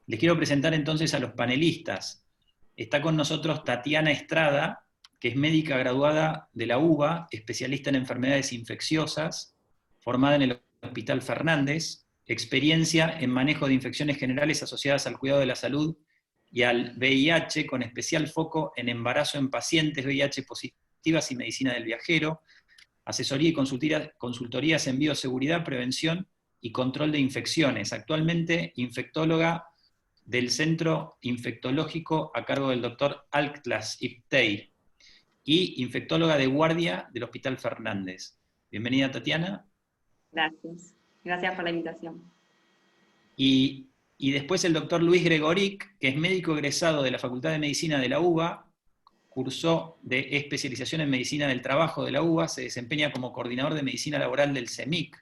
Les quiero presentar entonces a los panelistas. Está con nosotros Tatiana Estrada, que es médica graduada de la UBA, especialista en enfermedades infecciosas, formada en el Hospital Fernández, experiencia en manejo de infecciones generales asociadas al cuidado de la salud y al VIH, con especial foco en embarazo en pacientes VIH positivas y medicina del viajero, asesoría y consultorías en bioseguridad, prevención y control de infecciones. Actualmente infectóloga del Centro Infectológico a cargo del doctor Alctlas Iptey y infectóloga de guardia del Hospital Fernández. Bienvenida, Tatiana. Gracias. Gracias por la invitación. Y después el doctor Luis Gregoric, que es médico egresado de la Facultad de Medicina de la UBA, cursó de especialización en Medicina del Trabajo de la UBA, se desempeña como coordinador de Medicina Laboral del CEMIC,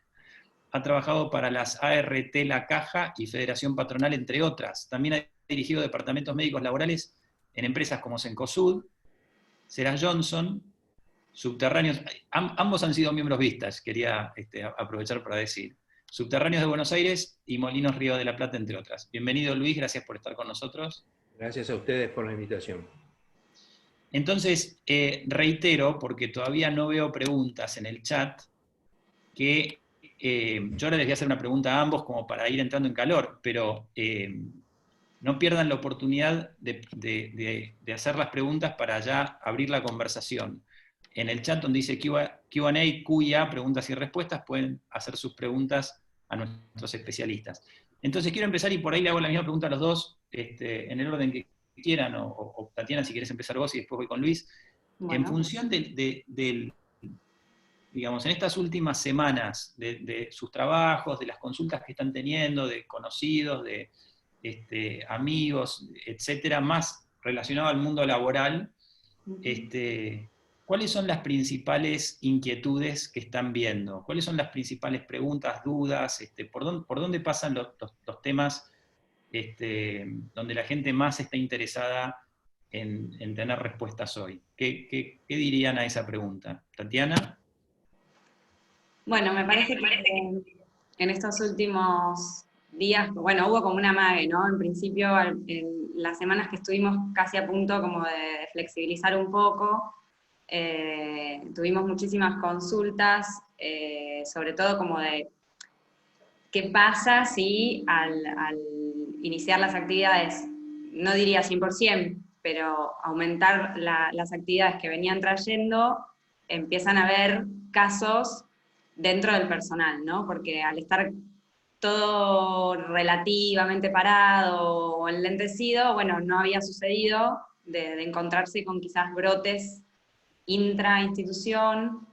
ha trabajado para las ART La Caja y Federación Patronal, entre otras. También ha dirigido departamentos médicos laborales en empresas como Cencosud, Serra Johnson, Subterráneos, ambos han sido miembros vistas, quería aprovechar para decir. Subterráneos de Buenos Aires y Molinos Río de la Plata, entre otras. Bienvenido, Luis, gracias por estar con nosotros. Gracias a ustedes por la invitación. Entonces, reitero, porque todavía no veo preguntas en el chat, que yo ahora les voy a hacer una pregunta a ambos como para ir entrando en calor, pero no pierdan la oportunidad de hacer las preguntas para ya abrir la conversación. En el chat donde dice Q&A, QIA, preguntas y respuestas, pueden hacer sus preguntas a nuestros especialistas. Entonces quiero empezar y por ahí le hago la misma pregunta a los dos, en el orden que quieran, o Tatiana, si quieres empezar vos y después voy con Luis. Bueno. En función digamos, en estas últimas semanas de sus trabajos, de las consultas que están teniendo, de conocidos, de amigos, etcétera, más relacionado al mundo laboral, ¿cuáles son las principales inquietudes que están viendo? ¿Cuáles son las principales preguntas, dudas? ¿Por dónde pasan los temas donde la gente más está interesada en tener respuestas hoy? ¿Qué dirían a esa pregunta? ¿Tatiana? Bueno, me parece que en estos últimos días, bueno, hubo como una amague, ¿no? En principio, en las semanas que estuvimos casi a punto como de flexibilizar un poco, tuvimos muchísimas consultas, sobre todo como de qué pasa si al iniciar las actividades, no diría 100%, pero aumentar las actividades que venían trayendo, empiezan a haber casos dentro del personal, ¿no? Porque al estar todo relativamente parado o enlentecido, bueno, no había sucedido de encontrarse con quizás brotes intra-institución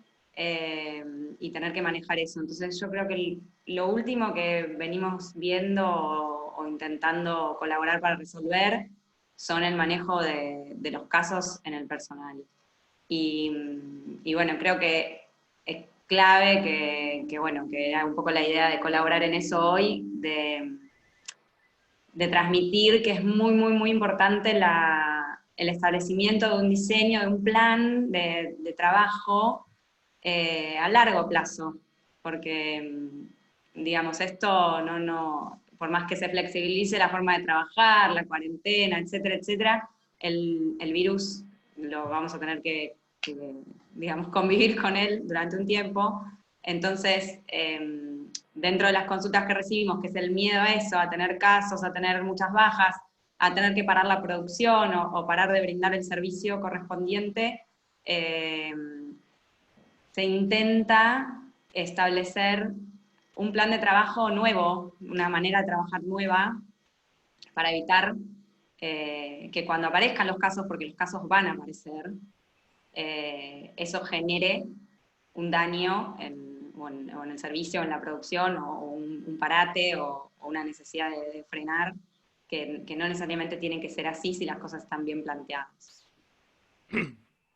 y tener que manejar eso. Entonces yo creo que lo último que venimos viendo o intentando colaborar para resolver son el manejo de los casos en el personal. Y bueno, creo que es clave que era un poco la idea de colaborar en eso hoy, de transmitir que es muy, muy, muy importante el establecimiento de un diseño, de un plan de trabajo a largo plazo, porque, digamos, esto por más que se flexibilice la forma de trabajar, la cuarentena, etcétera, etcétera, el virus lo vamos a tener que digamos, convivir con él durante un tiempo. Entonces, dentro de las consultas que recibimos, que es el miedo a eso, a tener casos, a tener muchas bajas, a tener que parar la producción o parar de brindar el servicio correspondiente, se intenta establecer un plan de trabajo nuevo, una manera de trabajar nueva, para evitar que cuando aparezcan los casos, porque los casos van a aparecer, eso genere un daño o en el servicio, en la producción, o un parate, o una necesidad de frenar, que no necesariamente tienen que ser así si las cosas están bien planteadas.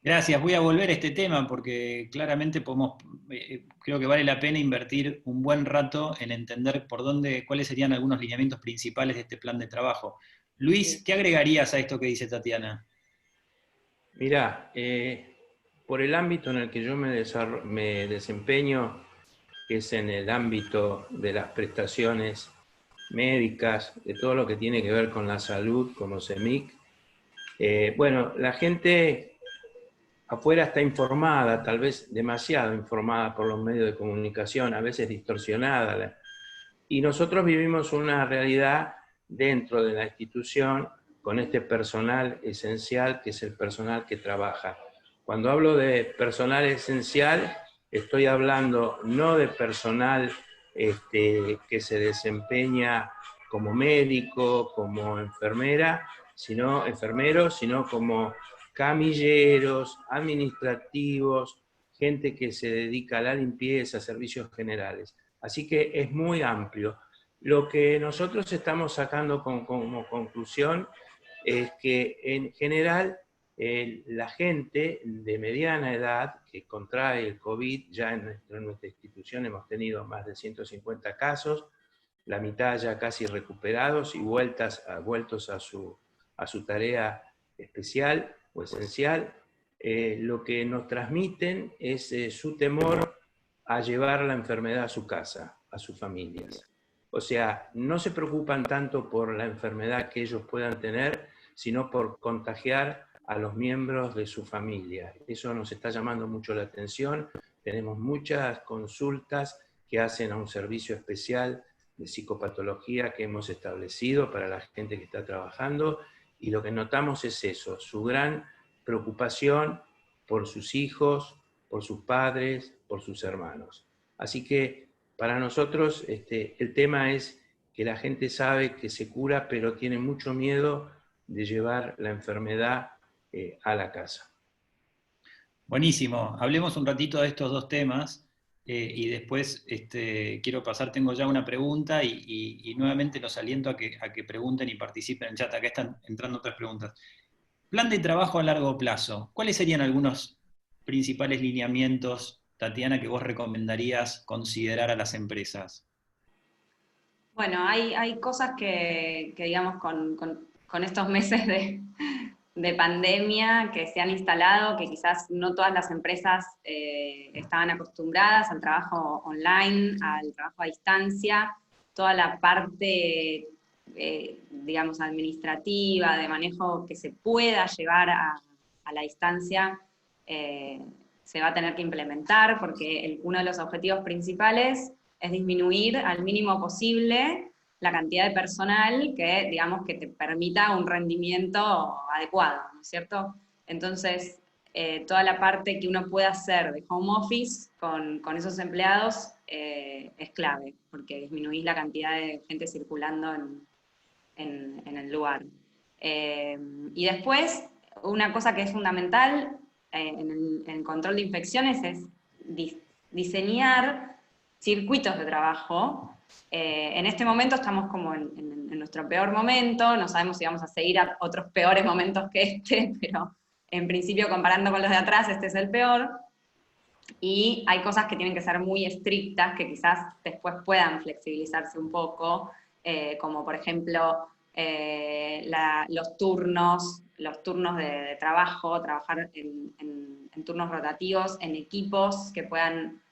Gracias, voy a volver a este tema porque claramente creo que vale la pena invertir un buen rato en entender cuáles serían algunos lineamientos principales de este plan de trabajo. Luis, ¿qué agregarías a esto que dice Tatiana? Mirá, por el ámbito en el que yo me desempeño, que es en el ámbito de las prestaciones médicas, de todo lo que tiene que ver con la salud, como CEMIC. Bueno, la gente afuera está informada, tal vez demasiado informada por los medios de comunicación, a veces distorsionada. Y nosotros vivimos una realidad dentro de la institución con este personal esencial, que es el personal que trabaja. Cuando hablo de personal esencial, estoy hablando no de personal que se desempeña como médico, como enfermera, enfermeros, sino como camilleros, administrativos, gente que se dedica a la limpieza, servicios generales. Así que es muy amplio. Lo que nosotros estamos sacando como conclusión es que en general la gente de mediana edad que contrae el COVID, ya en nuestra institución hemos tenido más de 150 casos, la mitad ya casi recuperados y vueltos a su tarea especial o esencial, lo que nos transmiten es su temor a llevar la enfermedad a su casa, a sus familias. O sea, no se preocupan tanto por la enfermedad que ellos puedan tener, sino por contagiar a los miembros de su familia. Eso nos está llamando mucho la atención. Tenemos muchas consultas que hacen a un servicio especial de psicopatología que hemos establecido para la gente que está trabajando, y lo que notamos es eso, su gran preocupación por sus hijos, por sus padres, por sus hermanos. Así que para nosotros el tema es que la gente sabe que se cura, pero tiene mucho miedo de llevar la enfermedad a la casa. Buenísimo. Hablemos un ratito de estos dos temas y después quiero pasar, tengo ya una pregunta y nuevamente los aliento a que pregunten y participen en el chat. Acá están entrando otras preguntas. Plan de trabajo a largo plazo. ¿Cuáles serían algunos principales lineamientos, Tatiana, que vos recomendarías considerar a las empresas? Bueno, hay cosas que digamos, con estos meses de pandemia que se han instalado, que quizás no todas las empresas estaban acostumbradas al trabajo online, al trabajo a distancia, toda la parte, digamos, administrativa, de manejo que se pueda llevar a la distancia, se va a tener que implementar, porque uno de los objetivos principales es disminuir al mínimo posible la cantidad de personal que, digamos, que te permita un rendimiento adecuado, ¿no es cierto? Entonces, toda la parte que uno pueda hacer de home office con esos empleados es clave, porque disminuís la cantidad de gente circulando en el lugar. Y después, una cosa que es fundamental en el control de infecciones es diseñar circuitos de trabajo. En este momento estamos como en nuestro peor momento, no sabemos si vamos a seguir a otros peores momentos que este, pero en principio comparando con los de atrás, este es el peor. Y hay cosas que tienen que ser muy estrictas, que quizás después puedan flexibilizarse un poco, como por ejemplo los turnos de trabajo, trabajar en turnos rotativos, en equipos que puedan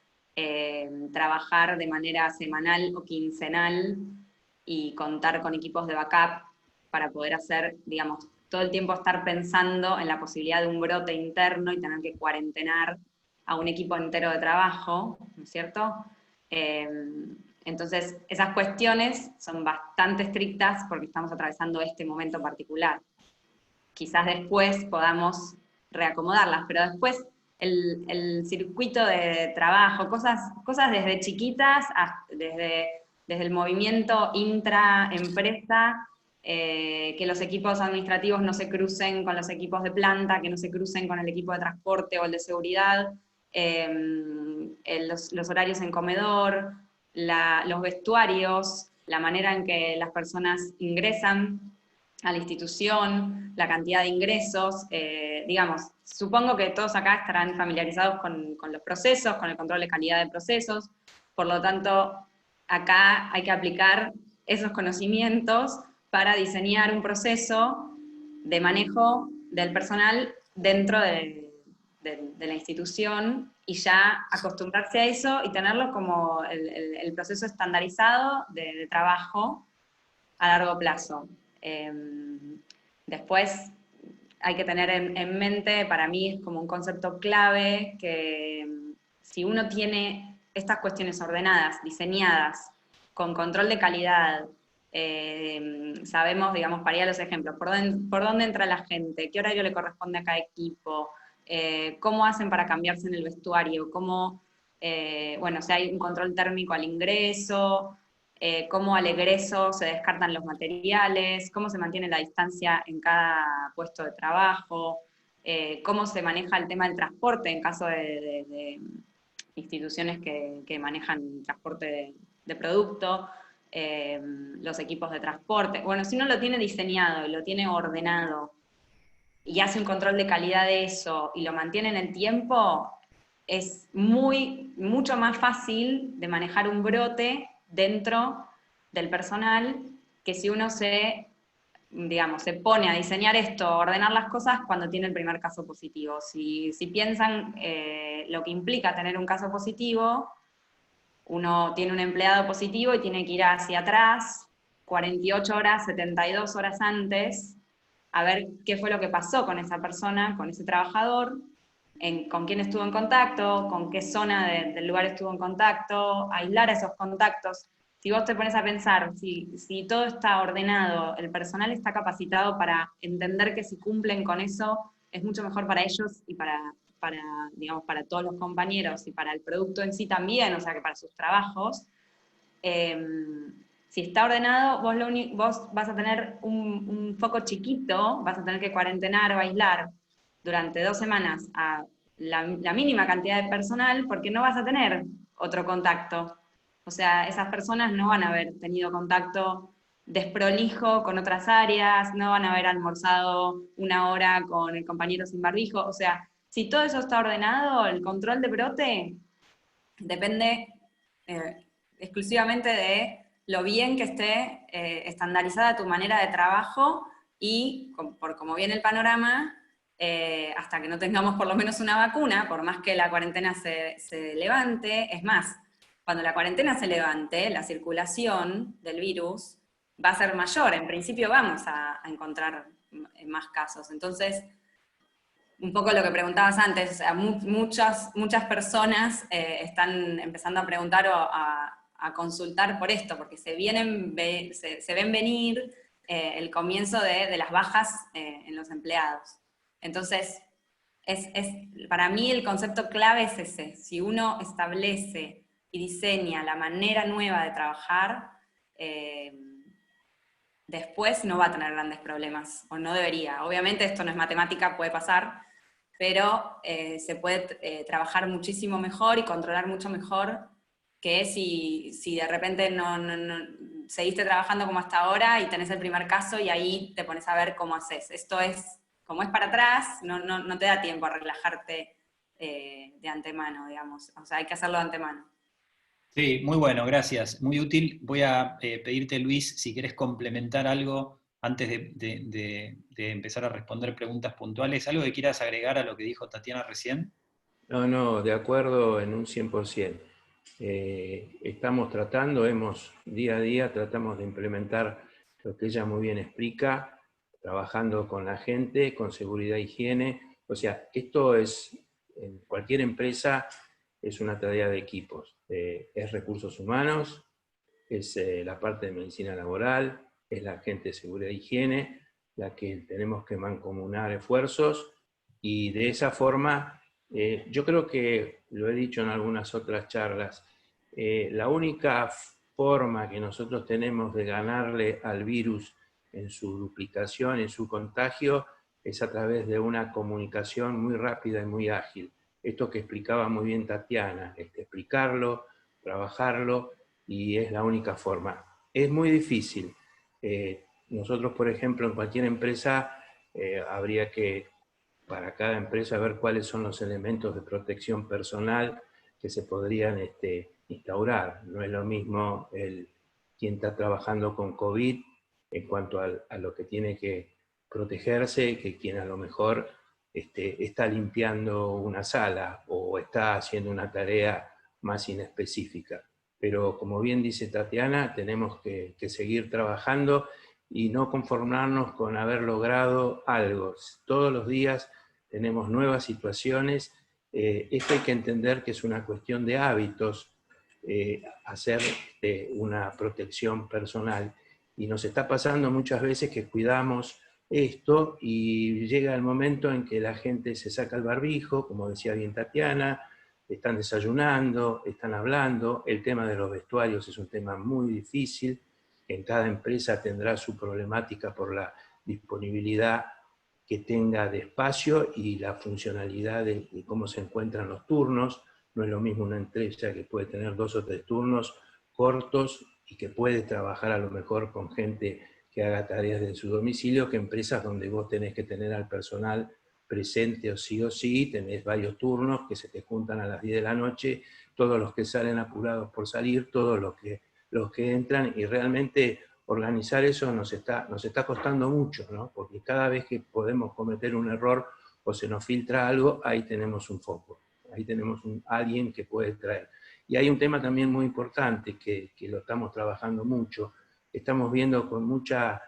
trabajar de manera semanal o quincenal y contar con equipos de backup para poder hacer, digamos, todo el tiempo estar pensando en la posibilidad de un brote interno y tener que cuarentenar a un equipo entero de trabajo, ¿no es cierto? Entonces, esas cuestiones son bastante estrictas porque estamos atravesando este momento particular. Quizás después podamos reacomodarlas, pero después el circuito de trabajo, cosas desde chiquitas, desde el movimiento intraempresa, que los equipos administrativos no se crucen con los equipos de planta, que no se crucen con el equipo de transporte o el de seguridad, los horarios en comedor, los vestuarios, la manera en que las personas ingresan a la institución, la cantidad de ingresos, digamos, supongo que todos acá estarán familiarizados con los procesos, con el control de calidad de procesos, por lo tanto, acá hay que aplicar esos conocimientos para diseñar un proceso de manejo del personal dentro de la institución y ya acostumbrarse a eso y tenerlo como el proceso estandarizado de trabajo a largo plazo. Después hay que tener en mente, para mí es como un concepto clave, que si uno tiene estas cuestiones ordenadas, diseñadas, con control de calidad, sabemos, digamos, para ir a los ejemplos, por dónde entra la gente, qué horario le corresponde a cada equipo, cómo hacen para cambiarse en el vestuario, cómo, bueno, si hay un control térmico al ingreso, cómo al egreso se descartan los materiales, cómo se mantiene la distancia en cada puesto de trabajo, cómo se maneja el tema del transporte en caso de instituciones que manejan transporte de producto, los equipos de transporte. Bueno, si uno lo tiene diseñado y lo tiene ordenado y hace un control de calidad de eso y lo mantiene en el tiempo, es mucho más fácil de manejar un brote dentro del personal que si uno digamos, se pone a diseñar esto, a ordenar las cosas cuando tiene el primer caso positivo. Si piensan lo que implica tener un caso positivo, uno tiene un empleado positivo y tiene que ir hacia atrás, 48 horas, 72 horas antes, a ver qué fue lo que pasó con esa persona, con ese trabajador, con quién estuvo en contacto, con qué zona del lugar estuvo en contacto, aislar esos contactos. Si vos te pones a pensar, si todo está ordenado, el personal está capacitado para entender que si cumplen con eso, es mucho mejor para ellos y digamos, para todos los compañeros y para el producto en sí también, o sea, que para sus trabajos. Si está ordenado, vos vas a tener un foco chiquito, vas a tener que cuarentenar o aislar durante 2 semanas a la mínima cantidad de personal, porque no vas a tener otro contacto. O sea, esas personas no van a haber tenido contacto desprolijo con otras áreas, no van a haber almorzado 1 hora con el compañero sin barbijo. O sea, si todo eso está ordenado, el control de brote depende exclusivamente de lo bien que esté estandarizada tu manera de trabajo y, por como viene el panorama, hasta que no tengamos por lo menos una vacuna, por más que la cuarentena se levante, es más, cuando la cuarentena se levante, la circulación del virus va a ser mayor, en principio vamos a encontrar más casos. Entonces, un poco lo que preguntabas antes, o sea, muchas personas están empezando a preguntar o a consultar por esto, porque se ven venir el comienzo de las bajas en los empleados. Entonces, para mí el concepto clave es ese. Si uno establece y diseña la manera nueva de trabajar, después no va a tener grandes problemas, o no debería. Obviamente esto no es matemática, puede pasar, pero se puede trabajar muchísimo mejor y controlar mucho mejor que si de repente no seguiste trabajando como hasta ahora y tenés el primer caso y ahí te pones a ver cómo haces. Esto es, como es para atrás, no te da tiempo a relajarte de antemano, digamos. O sea, hay que hacerlo de antemano. Sí, muy bueno, gracias. Muy útil. Voy a pedirte, Luis, si querés complementar algo antes de empezar a responder preguntas puntuales, algo que quieras agregar a lo que dijo Tatiana recién. No, de acuerdo en un 100%. Estamos tratando, día a día tratamos de implementar lo que ella muy bien explica, trabajando con la gente, con seguridad e higiene. O sea, esto es, en cualquier empresa, es una tarea de equipos. Es recursos humanos, es la parte de medicina laboral, es la gente de seguridad e higiene, la que tenemos que mancomunar esfuerzos, y de esa forma, yo creo que lo he dicho en algunas otras charlas, la única forma que nosotros tenemos de ganarle al virus en su duplicación, en su contagio, es a través de una comunicación muy rápida y muy ágil. Esto que explicaba muy bien Tatiana, explicarlo, trabajarlo, y es la única forma. Es muy difícil. Nosotros, por ejemplo, en cualquier empresa habría que, para cada empresa, ver cuáles son los elementos de protección personal que se podrían instaurar. No es lo mismo quien está trabajando con COVID en cuanto a lo que tiene que protegerse, que quien a lo mejor está limpiando una sala o está haciendo una tarea más inespecífica. pero como bien dice Tatiana, tenemos que seguir trabajando y no conformarnos con haber logrado algo. Todos los días tenemos nuevas situaciones. Esto hay que entender que es una cuestión de hábitos, hacer una protección personal. Y nos está pasando muchas veces que cuidamos esto y llega el momento en que la gente se saca el barbijo, como decía bien Tatiana, están desayunando, están hablando. El tema de los vestuarios es un tema muy difícil. En cada empresa tendrá su problemática por la disponibilidad que tenga de espacio y la funcionalidad de cómo se encuentran los turnos. No es lo mismo una empresa que puede tener 2 o 3 turnos cortos y que puede trabajar a lo mejor con gente que haga tareas de su domicilio, que empresas donde vos tenés que tener al personal presente o sí, tenés varios turnos que se te juntan a las 10 de la noche, todos los que salen apurados por salir, todos los que entran, y realmente organizar eso nos está costando mucho, ¿no? Porque cada vez que podemos cometer un error o se nos filtra algo, ahí tenemos un foco, ahí tenemos alguien que puede traer. Y hay un tema también muy importante que lo estamos trabajando mucho, estamos viendo con mucha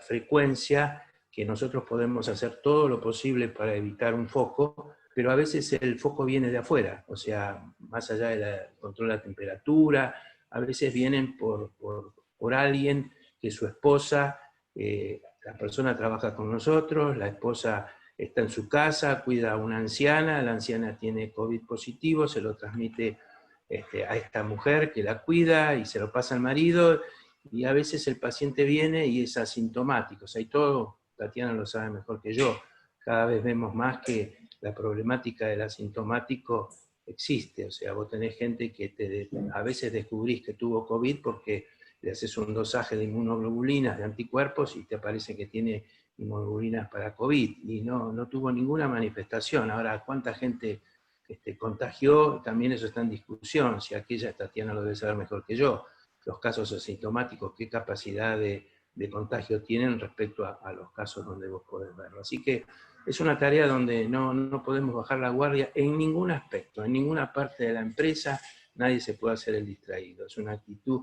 frecuencia que nosotros podemos hacer todo lo posible para evitar un foco, pero a veces el foco viene de afuera, o sea, más allá del control de la temperatura, a veces vienen por alguien que su esposa, la persona trabaja con nosotros, la esposa está en su casa, cuida a una anciana, la anciana tiene COVID positivo, se lo transmite a esta mujer que la cuida y se lo pasa al marido, y a veces el paciente viene y es asintomático. O sea, y todo, Tatiana lo sabe mejor que yo, cada vez vemos más que la problemática del asintomático existe. O sea, vos tenés gente que a veces descubrís que tuvo COVID porque le haces un dosaje de inmunoglobulinas, de anticuerpos, y te parece que tiene inmunoglobulinas para COVID, y no tuvo ninguna manifestación. Ahora, ¿cuánta gente contagió? También eso está en discusión, si aquella Tatiana lo debe saber mejor que yo. Los casos asintomáticos, qué capacidad de contagio tienen respecto a los casos donde vos podés verlo. Así que es una tarea donde no podemos bajar la guardia en ningún aspecto, en ninguna parte de la empresa. Nadie se puede hacer el distraído. Es una actitud.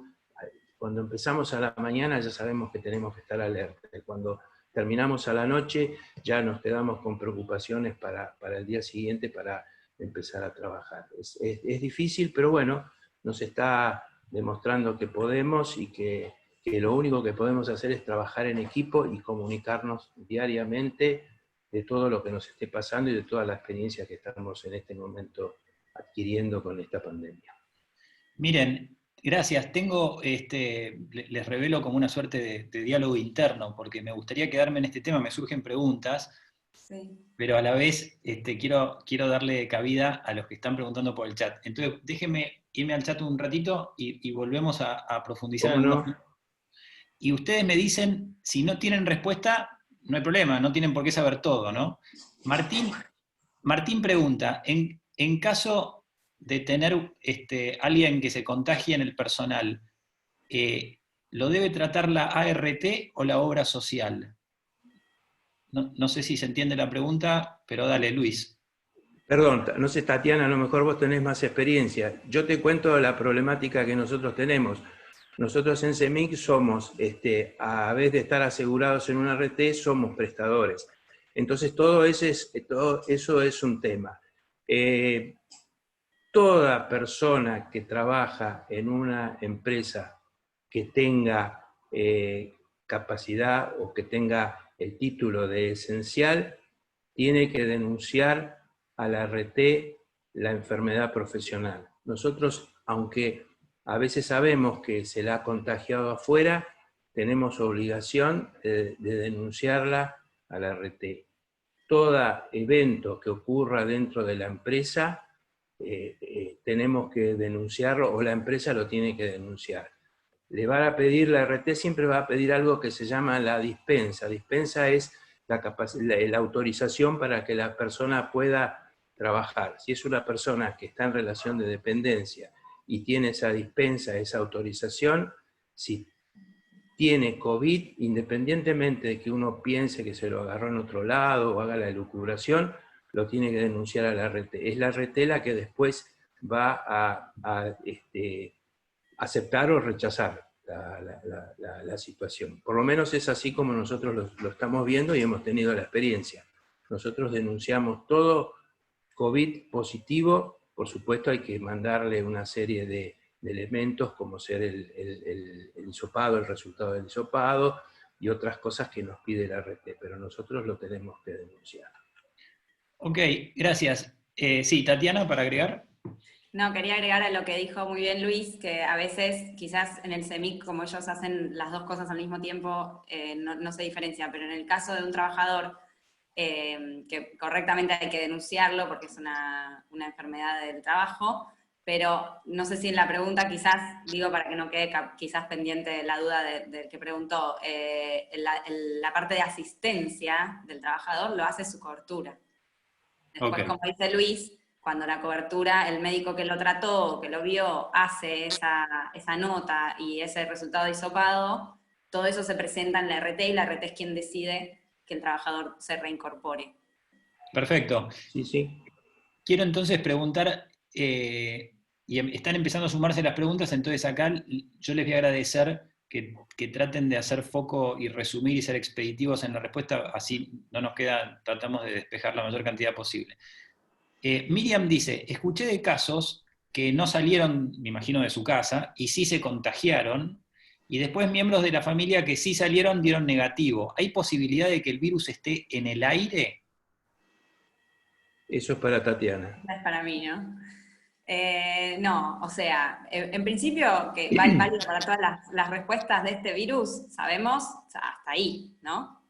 Cuando empezamos a la mañana ya sabemos que tenemos que estar alerta. Cuando terminamos a la noche ya nos quedamos con preocupaciones para el día siguiente, para empezar a trabajar. Es difícil, pero bueno, nos está demostrando que podemos, y que lo único que podemos hacer es trabajar en equipo y comunicarnos diariamente de todo lo que nos esté pasando y de toda la experiencia que estamos en este momento adquiriendo con esta pandemia. Miren, gracias. Les revelo como una suerte de diálogo interno, porque me gustaría quedarme en este tema, me surgen preguntas, sí, pero a la vez quiero darle cabida a los que están preguntando por el chat. Entonces, déjenme irme al chat un ratito y volvemos a profundizar en algunos. Y ustedes me dicen, si no tienen respuesta, no hay problema, no tienen por qué saber todo, ¿no? Martín pregunta, en caso de tener alguien que se contagie en el personal, ¿lo debe tratar la ART o la obra social? No sé si se entiende la pregunta, pero dale, Luis. Perdón, no sé, Tatiana, a lo mejor vos tenés más experiencia. Yo te cuento la problemática que nosotros tenemos. Nosotros en CEMIC somos, a vez de estar asegurados en una ART, somos prestadores. Entonces todo eso es un tema. Toda persona que trabaja en una empresa que tenga capacidad o que tenga el título de esencial, tiene que denunciar a la ART la enfermedad profesional. Nosotros, aunque a veces sabemos que se la ha contagiado afuera, tenemos obligación de denunciarla a la ART. Todo evento que ocurra dentro de la empresa, tenemos que denunciarlo, o la empresa lo tiene que denunciar. Le van a pedir, la ART siempre va a pedir algo que se llama la dispensa. Dispensa es la autorización para que la persona pueda trabajar. Si es una persona que está en relación de dependencia y tiene esa dispensa, esa autorización, si tiene COVID, independientemente de que uno piense que se lo agarró en otro lado o haga la elucubración, lo tiene que denunciar a la ART. Es la ART la que después va a aceptar o rechazar la situación. Por lo menos es así como nosotros lo estamos viendo y hemos tenido la experiencia. Nosotros denunciamos todo COVID positivo, por supuesto hay que mandarle una serie de elementos como ser el hisopado, el resultado del hisopado y otras cosas que nos pide la RT, pero nosotros lo tenemos que denunciar. Ok, gracias. Sí, Tatiana, para agregar. No, quería agregar a lo que dijo muy bien Luis, que a veces quizás en el CEMIC, como ellos hacen las dos cosas al mismo tiempo, no se diferencia, pero en el caso de un trabajador que correctamente hay que denunciarlo porque es una enfermedad del trabajo, pero no sé si en la pregunta quizás, digo para que no quede quizás pendiente la duda del que preguntó, la parte de asistencia del trabajador lo hace su cobertura. Después, Okay. como dice Luis, cuando la cobertura, el médico que lo trató, que lo vio, hace esa nota y ese resultado de hisopado, todo eso se presenta en la RT y la RT es quien decide que el trabajador se reincorpore. Perfecto. Sí, sí. Quiero entonces preguntar, y están empezando a sumarse las preguntas, entonces acá yo les voy a agradecer que traten de hacer foco y resumir y ser expeditivos en la respuesta, así no nos queda, tratamos de despejar la mayor cantidad posible. Miriam dice, escuché de casos que no salieron, me imagino, de su casa, y sí se contagiaron, y después miembros de la familia que sí salieron dieron negativo. ¿Hay posibilidad de que el virus esté en el aire? Eso es para Tatiana. No es para mí, ¿no? No, o sea, en principio, que válido para todas las respuestas de este virus, sabemos, o sea, hasta ahí, ¿no?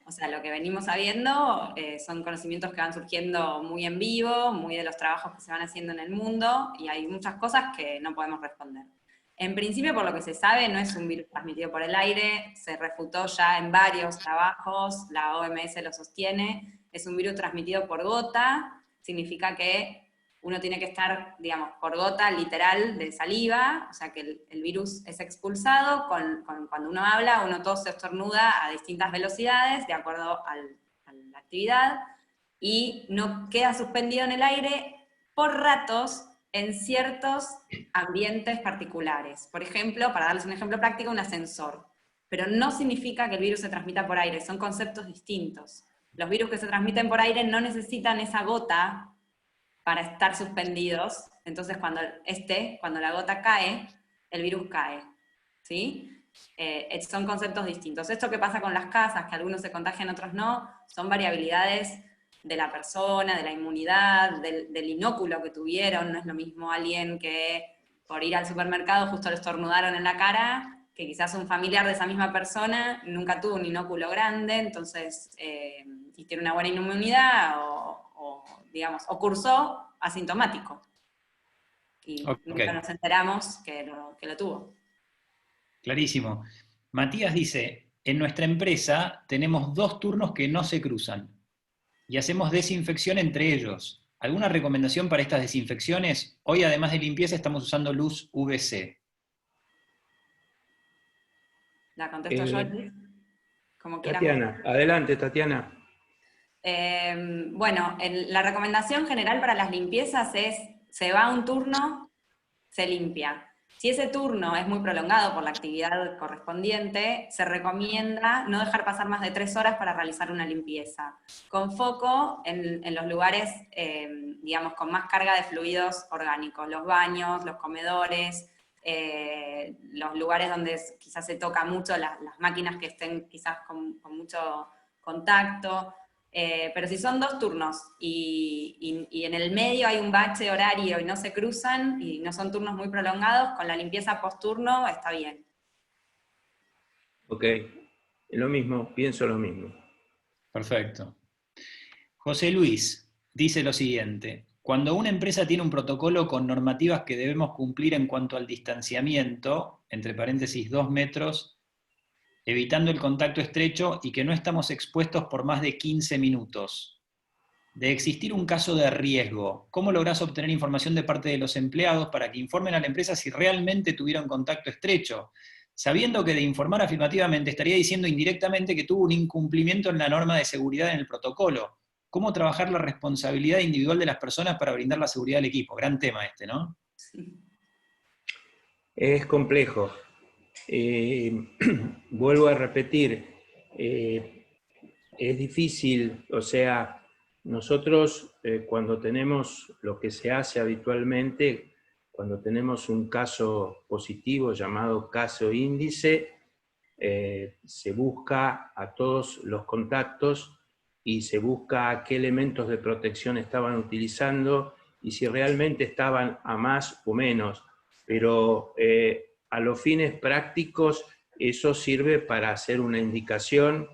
O sea, lo que venimos sabiendo son conocimientos que van surgiendo muy en vivo, muy de los trabajos que se van haciendo en el mundo, y hay muchas cosas que no podemos responder. En principio, por lo que se sabe, no es un virus transmitido por el aire, se refutó ya en varios trabajos, la OMS lo sostiene, es un virus transmitido por gota, significa que uno tiene que estar, digamos, por gota literal de saliva, o sea que el virus es expulsado, cuando uno habla, uno tose o estornuda a distintas velocidades, de acuerdo a la actividad, y no queda suspendido en el aire por ratos en ciertos ambientes particulares. Por ejemplo, para darles un ejemplo práctico, un ascensor. Pero no significa que el virus se transmita por aire, son conceptos distintos. Los virus que se transmiten por aire no necesitan esa gota para estar suspendidos, entonces cuando la gota cae, el virus cae, ¿sí? Son conceptos distintos. Esto que pasa con las casas, que algunos se contagian, otros no, son variabilidades de la persona, de la inmunidad, del inóculo que tuvieron. No es lo mismo alguien que por ir al supermercado justo le estornudaron en la cara, que quizás un familiar de esa misma persona nunca tuvo un inóculo grande, entonces, y tiene una buena inmunidad, digamos, o cursó asintomático. Y nunca nos enteramos que lo tuvo. Clarísimo. Matías dice, en nuestra empresa tenemos 2 turnos que no se cruzan y hacemos desinfección entre ellos. ¿Alguna recomendación para estas desinfecciones? Hoy, además de limpieza, estamos usando luz UVC. ¿La contesto yo? Como Tatiana, adelante, Tatiana. Bueno, la recomendación general para las limpiezas es, se va a un turno, se limpia. Si ese turno es muy prolongado por la actividad correspondiente, se recomienda no dejar pasar más de 3 horas para realizar una limpieza, con foco en los lugares, digamos, con más carga de fluidos orgánicos, los baños, los comedores, los lugares donde quizás se toca mucho, las máquinas que estén quizás con mucho contacto. Pero si son 2 turnos y en el medio hay un bache horario y no se cruzan y no son turnos muy prolongados, con la limpieza post-turno está bien. Ok, lo mismo, pienso lo mismo. Perfecto. José Luis dice lo siguiente, cuando una empresa tiene un protocolo con normativas que debemos cumplir en cuanto al distanciamiento, entre paréntesis 2 metros, evitando el contacto estrecho y que no estamos expuestos por más de 15 minutos. De existir un caso de riesgo, ¿cómo lográs obtener información de parte de los empleados para que informen a la empresa si realmente tuvieron contacto estrecho? Sabiendo que de informar afirmativamente estaría diciendo indirectamente que tuvo un incumplimiento en la norma de seguridad en el protocolo. cómo trabajar la responsabilidad individual de las personas para brindar la seguridad del equipo. Gran tema este, ¿no? Es complejo. Vuelvo a repetir, es difícil, o sea, nosotros cuando tenemos lo que se hace habitualmente, cuando tenemos un caso positivo llamado caso índice, se busca a todos los contactos y se busca qué elementos de protección estaban utilizando y si realmente estaban a más o menos. Pero a los fines prácticos eso sirve para hacer una indicación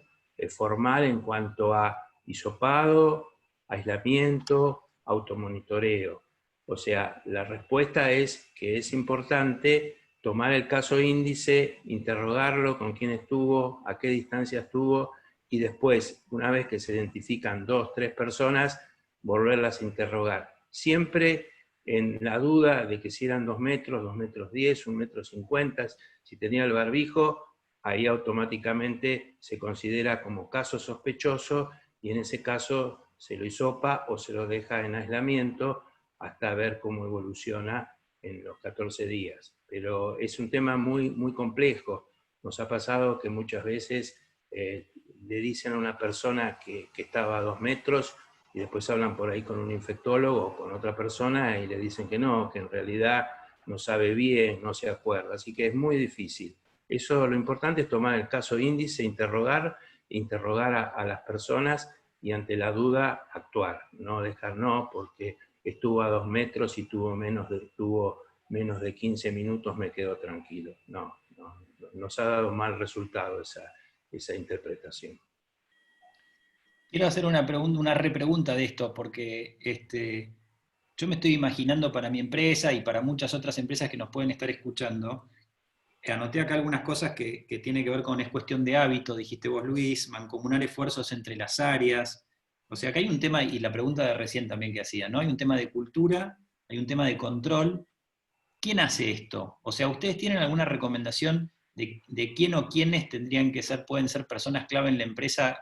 formal en cuanto a hisopado, aislamiento, automonitoreo. O sea, la respuesta es que es importante tomar el caso índice, interrogarlo, con quién estuvo, a qué distancia estuvo, y después, una vez que se identifican 2, 3 personas, volverlas a interrogar. Siempre en la duda de que si eran 2 metros, 2 metros 10, 1 metro 50, si tenía el barbijo, ahí automáticamente se considera como caso sospechoso y en ese caso se lo hisopa o se lo deja en aislamiento hasta ver cómo evoluciona en los 14 días. Pero es un tema muy, muy complejo. Nos ha pasado que muchas veces le dicen a una persona que estaba a 2 metros y después hablan por ahí con un infectólogo o con otra persona y le dicen que no, que en realidad no sabe bien, no se acuerda. Así que es muy difícil. Eso, lo importante es tomar el caso índice, interrogar a las personas y ante la duda actuar, no dejar no, porque estuvo a 2 metros y tuvo menos de 15 minutos, me quedo tranquilo. No, nos ha dado mal resultado esa interpretación. Quiero hacer una pregunta, una repregunta de esto, porque yo me estoy imaginando para mi empresa y para muchas otras empresas que nos pueden estar escuchando. Anoté acá algunas cosas que tienen que ver con, es cuestión de hábito, dijiste vos, Luis, mancomunar esfuerzos entre las áreas. O sea, que hay un tema, y la pregunta de recién también que hacía, ¿no? Hay un tema de cultura, hay un tema de control. ¿Quién hace esto? O sea, ¿ustedes tienen alguna recomendación de quién o quiénes tendrían que ser, pueden ser personas clave en la empresa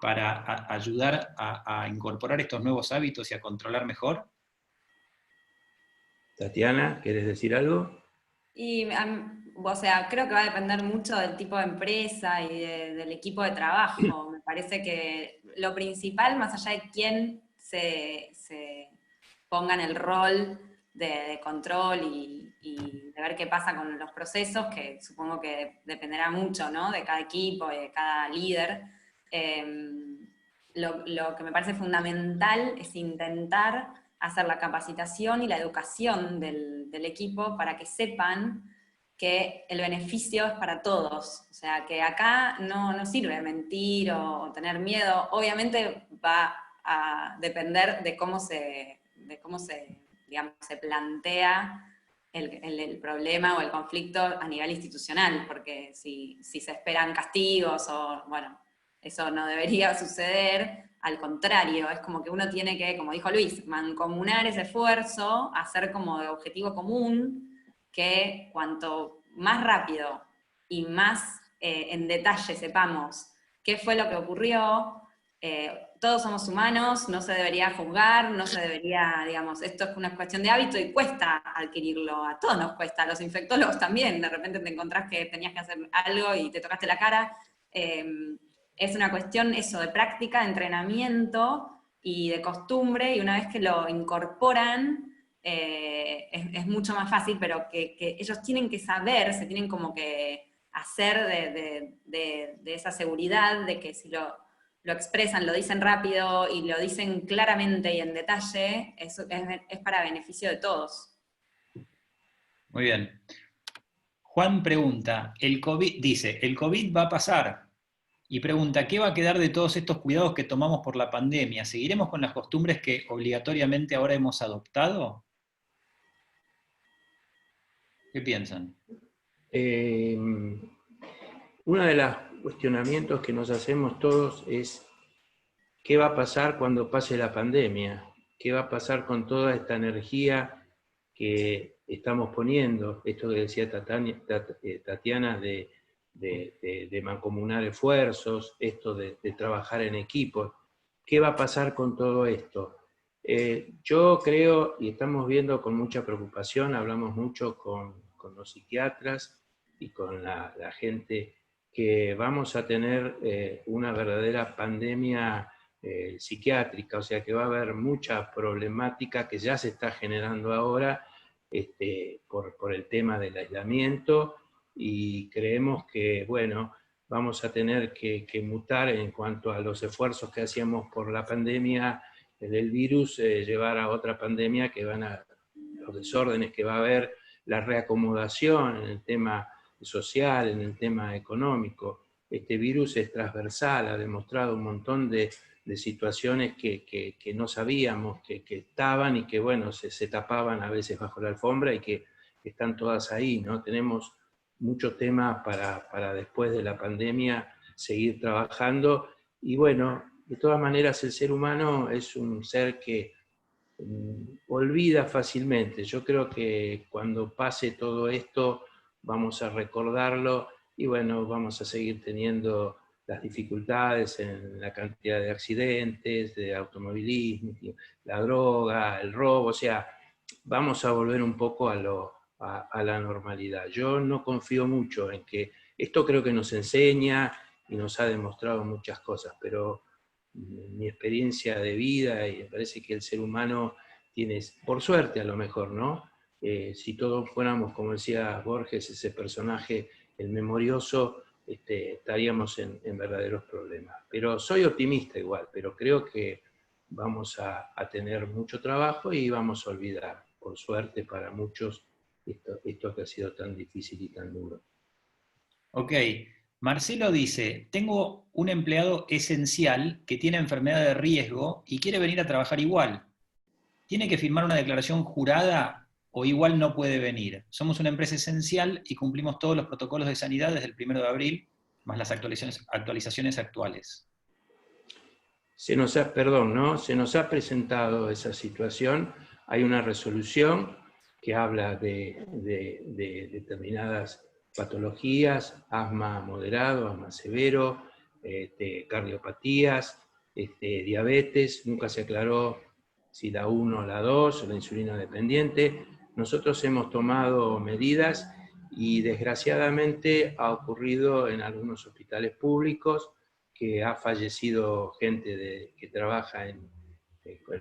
para ayudar a incorporar estos nuevos hábitos y a controlar mejor? Tatiana, ¿querés decir algo? Y, o sea, creo que va a depender mucho del tipo de empresa y del equipo de trabajo. Me parece que lo principal, más allá de quién se ponga en el rol de control y de ver qué pasa con los procesos, que supongo que dependerá mucho, ¿no?, de cada equipo y de cada líder. Lo que me parece fundamental es intentar hacer la capacitación y la educación del equipo para que sepan que el beneficio es para todos. O sea, que acá no sirve mentir o tener miedo. Obviamente va a depender de cómo se digamos, se plantea el problema o el conflicto a nivel institucional, porque si se esperan castigos o, bueno, eso no debería suceder. Al contrario, es como que uno tiene que, como dijo Luis, mancomunar ese esfuerzo, hacer como de objetivo común, que cuanto más rápido y más en detalle sepamos qué fue lo que ocurrió, todos somos humanos, no se debería juzgar, no se debería, digamos, esto es una cuestión de hábito y cuesta adquirirlo, a todos nos cuesta, a los infectólogos también, de repente te encontrás que tenías que hacer algo y te tocaste la cara. Es una cuestión eso, de práctica, de entrenamiento y de costumbre, y una vez que lo incorporan, es mucho más fácil, pero que ellos tienen que saber, se tienen como que hacer de esa seguridad, de que si lo expresan, lo dicen rápido y lo dicen claramente y en detalle, eso es para beneficio de todos. Muy bien. Juan pregunta, el COVID va a pasar. Y pregunta, ¿qué va a quedar de todos estos cuidados que tomamos por la pandemia? ¿Seguiremos con las costumbres que obligatoriamente ahora hemos adoptado? ¿Qué piensan? Uno de los cuestionamientos que nos hacemos todos es ¿qué va a pasar cuando pase la pandemia? ¿Qué va a pasar con toda esta energía que estamos poniendo? Esto que decía Tatiana de mancomunar esfuerzos, esto de trabajar en equipo. ¿qué va a pasar con todo esto? Yo creo, y estamos viendo con mucha preocupación, hablamos mucho con los psiquiatras y con la gente, que vamos a tener una verdadera pandemia psiquiátrica, o sea que va a haber mucha problemática que ya se está generando ahora por el tema del aislamiento, y creemos que, bueno, vamos a tener que mutar en cuanto a los esfuerzos que hacíamos por la pandemia del virus, llevar a otra pandemia que van a los desórdenes que va a haber, la reacomodación en el tema social, en el tema económico. Este virus es transversal, ha demostrado un montón de situaciones que no sabíamos que estaban y que, bueno, se tapaban a veces bajo la alfombra y que están todas ahí, ¿no? Tenemos muchos temas para después de la pandemia seguir trabajando, y bueno, de todas maneras el ser humano es un ser que olvida fácilmente. Yo creo que cuando pase todo esto vamos a recordarlo, y bueno, vamos a seguir teniendo las dificultades en la cantidad de accidentes, de automovilismo, la droga, el robo, o sea, vamos a volver un poco a la normalidad. Yo no confío mucho en que esto, creo que nos enseña y nos ha demostrado muchas cosas, pero mi experiencia de vida, y me parece que el ser humano tiene, por suerte a lo mejor, ¿no? Si todos fuéramos, como decía Borges, ese personaje, el memorioso, estaríamos en verdaderos problemas. Pero soy optimista igual, pero creo que vamos a tener mucho trabajo y vamos a olvidar, por suerte para muchos, esto que ha sido tan difícil y tan duro. Ok, Marcelo dice, tengo un empleado esencial que tiene enfermedad de riesgo y quiere venir a trabajar igual. ¿Tiene que firmar una declaración jurada o igual no puede venir? Somos una empresa esencial y cumplimos todos los protocolos de sanidad desde el 1 de abril, más las actualizaciones actuales. Se nos ha presentado esa situación. Hay una resolución que habla de determinadas patologías: asma moderado, asma severo, cardiopatías, diabetes. Nunca se aclaró si la 1 o la 2, o la insulina dependiente. Nosotros hemos tomado medidas y desgraciadamente ha ocurrido en algunos hospitales públicos que ha fallecido gente que trabaja en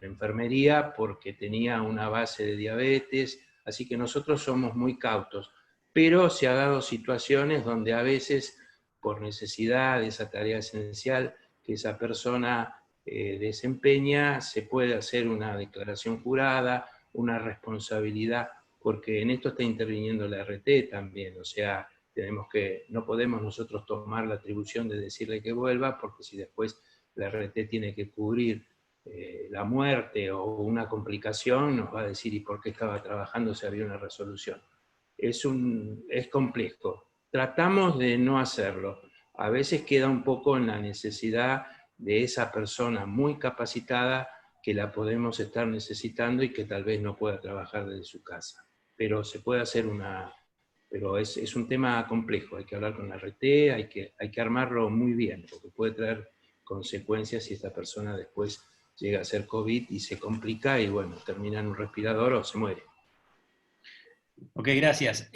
enfermería porque tenía una base de diabetes, así que nosotros somos muy cautos, pero se han dado situaciones donde a veces, por necesidad de esa tarea esencial que esa persona desempeña, se puede hacer una declaración jurada, una responsabilidad, porque en esto está interviniendo la RT también, o sea, no podemos nosotros tomar la atribución de decirle que vuelva, porque si después la RT tiene que cubrir la muerte o una complicación, nos va a decir, ¿y por qué estaba trabajando si había una resolución? Es complejo. Tratamos de no hacerlo. A veces queda un poco en la necesidad de esa persona muy capacitada que la podemos estar necesitando y que tal vez no pueda trabajar desde su casa. Pero se puede hacer pero es un tema complejo, hay que hablar con la RT, hay que armarlo muy bien, porque puede traer consecuencias si esta persona después llega a ser COVID y se complica y bueno, termina en un respirador o se muere. Ok, gracias.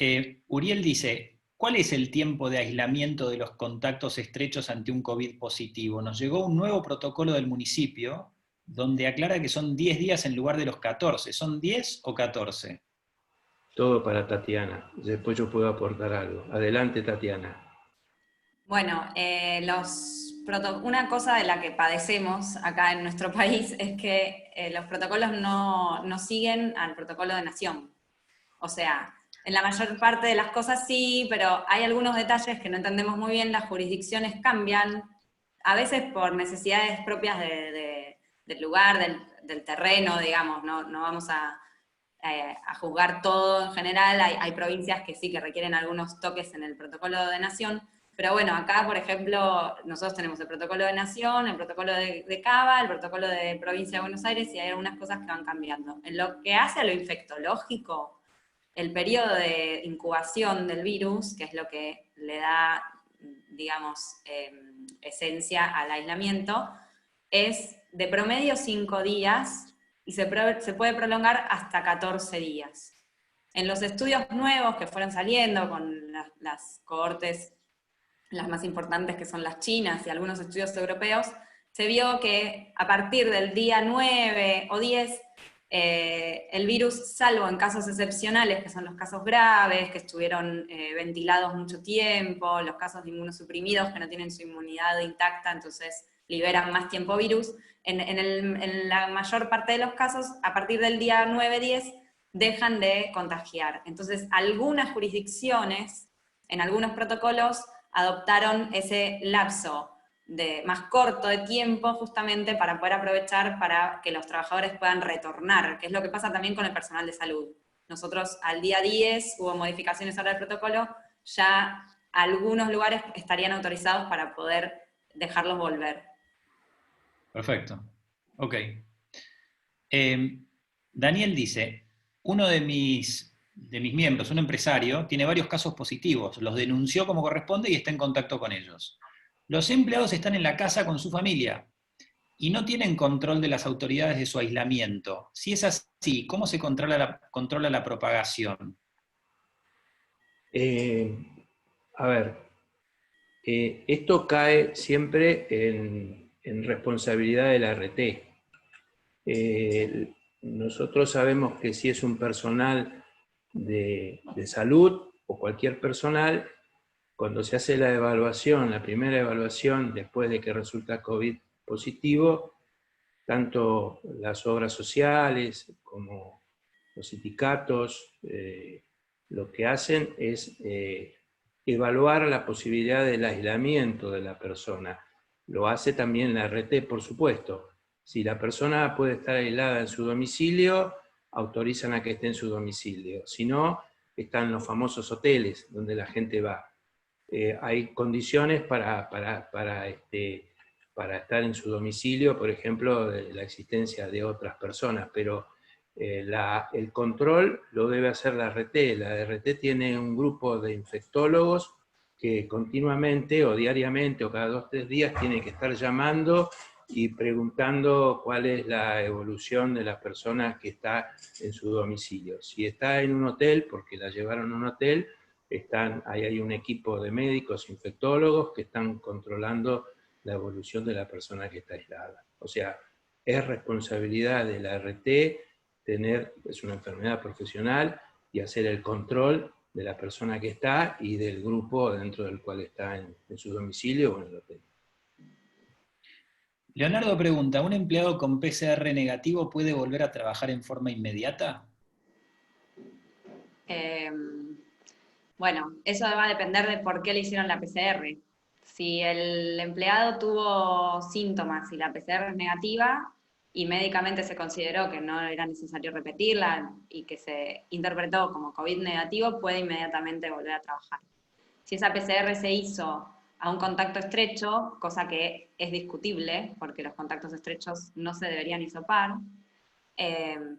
Uriel dice, ¿cuál es el tiempo de aislamiento de los contactos estrechos ante un COVID positivo? Nos llegó un nuevo protocolo del municipio donde aclara que son 10 días en lugar de los 14. ¿Son 10 o 14? Todo para Tatiana. Después yo puedo aportar algo. Adelante, Tatiana. Bueno, una cosa de la que padecemos acá en nuestro país es que los protocolos no siguen al protocolo de nación. O sea, en la mayor parte de las cosas sí, pero hay algunos detalles que no entendemos muy bien, las jurisdicciones cambian, a veces por necesidades propias del lugar, del terreno, digamos, no vamos a juzgar todo en general, hay provincias que sí que requieren algunos toques en el protocolo de nación, pero bueno, acá, por ejemplo, nosotros tenemos el protocolo de nación, el protocolo de Cava, el protocolo de provincia de Buenos Aires, y hay algunas cosas que van cambiando. En lo que hace a lo infectológico, el periodo de incubación del virus, que es lo que le da, digamos, esencia al aislamiento, es de promedio 5 días y se puede prolongar hasta 14 días. En los estudios nuevos que fueron saliendo con las cohortes, las más importantes que son las chinas y algunos estudios europeos, se vio que a partir del día 9 o 10, el virus, salvo en casos excepcionales, que son los casos graves, que estuvieron ventilados mucho tiempo, los casos de inmunosuprimidos que no tienen su inmunidad intacta, entonces liberan más tiempo virus, en la mayor parte de los casos, a partir del día 9-10, dejan de contagiar. Entonces, algunas jurisdicciones, en algunos protocolos, adoptaron ese lapso más corto de tiempo justamente para poder aprovechar para que los trabajadores puedan retornar, que es lo que pasa también con el personal de salud. Nosotros al día 10 hubo modificaciones ahora del protocolo, ya algunos lugares estarían autorizados para poder dejarlos volver. Perfecto. Ok. Daniel dice, uno de mis miembros, un empresario, tiene varios casos positivos, los denunció como corresponde y está en contacto con ellos. Los empleados están en la casa con su familia y no tienen control de las autoridades de su aislamiento. Si es así, ¿cómo se controla la propagación? A ver, esto cae siempre en responsabilidad de la RT. Nosotros sabemos que si es un personal de salud o cualquier personal, cuando se hace la evaluación, la primera evaluación después de que resulta COVID positivo, tanto las obras sociales como los sindicatos, lo que hacen es evaluar la posibilidad del aislamiento de la persona. Lo hace también la RT, por supuesto. Si la persona puede estar aislada en su domicilio, autorizan a que esté en su domicilio. Si no, están los famosos hoteles donde la gente va. Hay condiciones para estar en su domicilio, por ejemplo, de la existencia de otras personas, pero el control lo debe hacer la RT. La RT tiene un grupo de infectólogos que continuamente o diariamente o cada 2 o 3 días tienen que estar llamando y preguntando cuál es la evolución de la persona que está en su domicilio. Si está en un hotel, porque la llevaron a un hotel, ahí hay un equipo de médicos, infectólogos, que están controlando la evolución de la persona que está aislada. O sea, es responsabilidad de la RT es una enfermedad profesional, y hacer el control de la persona que está y del grupo dentro del cual está en su domicilio o en el hotel. Leonardo pregunta, ¿un empleado con PCR negativo puede volver a trabajar en forma inmediata? Bueno, eso va a depender de por qué le hicieron la PCR. Si el empleado tuvo síntomas y la PCR es negativa y médicamente se consideró que no era necesario repetirla y que se interpretó como COVID negativo, puede inmediatamente volver a trabajar. Si esa PCR se hizo a un contacto estrecho, cosa que es discutible, porque los contactos estrechos no se deberían hisopar,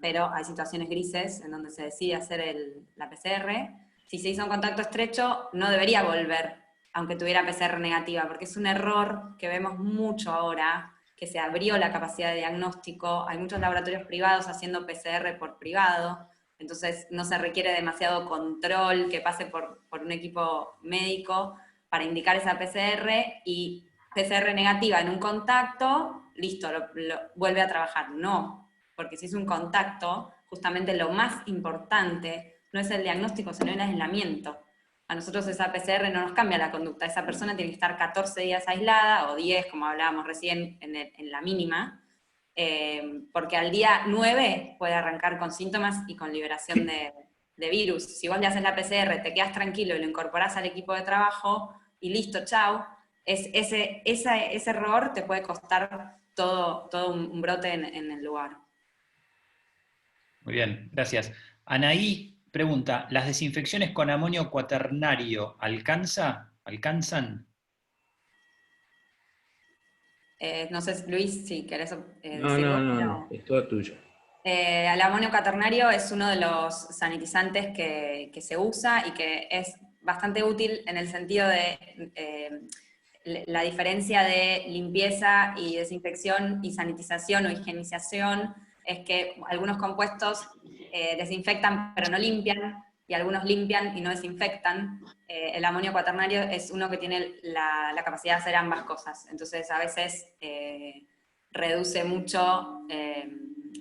pero hay situaciones grises en donde se decide hacer la PCR. Si se hizo un contacto estrecho, no debería volver, aunque tuviera PCR negativa, porque es un error que vemos mucho ahora, que se abrió la capacidad de diagnóstico, hay muchos laboratorios privados haciendo PCR por privado, entonces no se requiere demasiado control que pase por un equipo médico para indicar esa PCR, y PCR negativa en un contacto, listo, vuelve a trabajar. No, porque si es un contacto, justamente lo más importante no es el diagnóstico, sino el aislamiento. A nosotros esa PCR no nos cambia la conducta, esa persona tiene que estar 14 días aislada, o 10, como hablábamos recién, en la mínima, porque al día 9 puede arrancar con síntomas y con liberación de virus. Si vos le haces la PCR, te quedas tranquilo y lo incorporás al equipo de trabajo, y listo, chau, ese error te puede costar todo un brote en el lugar. Muy bien, gracias. Anaí pregunta, ¿las desinfecciones con amonio cuaternario alcanzan? No sé, Luis, si querés No, es todo tuyo. El amonio cuaternario es uno de los sanitizantes que se usa y que es bastante útil en el sentido de la diferencia de limpieza y desinfección y sanitización o higienización es que algunos compuestos desinfectan pero no limpian, y algunos limpian y no desinfectan. El amonio cuaternario es uno que tiene la capacidad de hacer ambas cosas, entonces a veces reduce mucho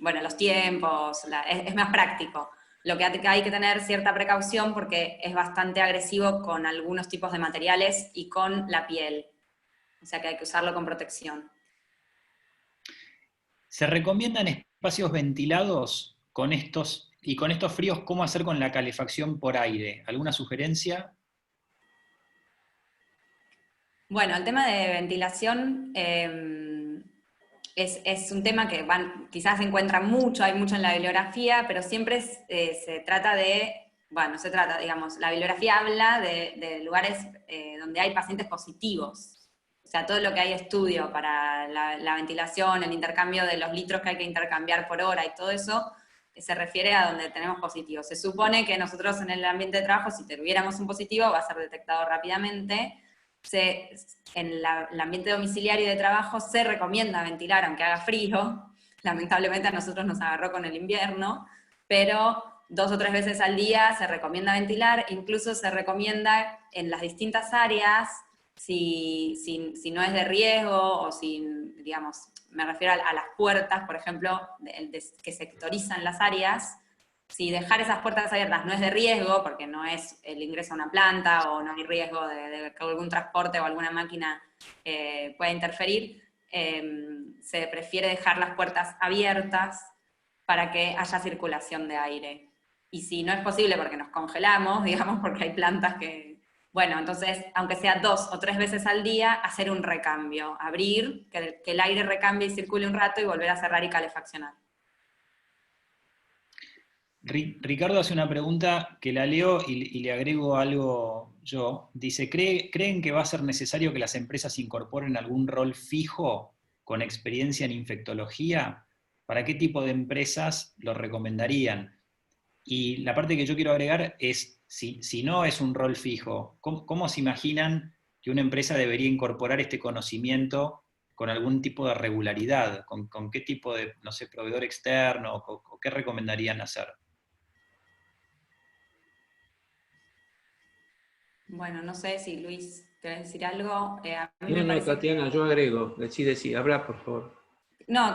bueno, los tiempos, es más práctico. Lo que hay que tener cierta precaución porque es bastante agresivo con algunos tipos de materiales y con la piel. O sea que hay que usarlo con protección. ¿Se recomiendan espacios ventilados con estos fríos? ¿Cómo hacer con la calefacción por aire? ¿Alguna sugerencia? Bueno, el tema de ventilación es un tema que quizás se encuentra mucho, hay mucho en la bibliografía, pero siempre se trata de, bueno, digamos, la bibliografía habla de lugares donde hay pacientes positivos. O sea, todo lo que hay estudio para la ventilación, el intercambio de los litros que hay que intercambiar por hora y todo eso, se refiere a donde tenemos positivos. Se supone que nosotros en el ambiente de trabajo, si tuviéramos un positivo, va a ser detectado rápidamente. En el ambiente domiciliario de trabajo se recomienda ventilar, aunque haga frío. Lamentablemente a nosotros nos agarró con el invierno, pero 2 o 3 veces al día se recomienda ventilar, incluso se recomienda en las distintas áreas, si no es de riesgo, o digamos, me refiero a las puertas, por ejemplo, que sectorizan las áreas. Si dejar esas puertas abiertas no es de riesgo, porque no es el ingreso a una planta, o no hay riesgo de que algún transporte o alguna máquina pueda interferir, se prefiere dejar las puertas abiertas para que haya circulación de aire. Y si no es posible porque nos congelamos, digamos, porque hay plantas que... Bueno, entonces, aunque sea 2 o 3 veces al día, hacer un recambio, abrir, que el aire recambie y circule un rato y volver a cerrar y calefaccionar. Ricardo hace una pregunta que la leo y le agrego algo yo. Dice, ¿creen que va a ser necesario que las empresas incorporen algún rol fijo con experiencia en infectología? ¿Para qué tipo de empresas lo recomendarían? Y la parte que yo quiero agregar es, si no es un rol fijo, ¿cómo se imaginan que una empresa debería incorporar este conocimiento con algún tipo de regularidad? ¿Con qué tipo de, no sé, proveedor externo? ¿O qué recomendarían hacer? Bueno, no sé si Luis, ¿querés decir algo? A mí No, me no, parece Tatiana, yo agrego. Sí, habla, por favor. no,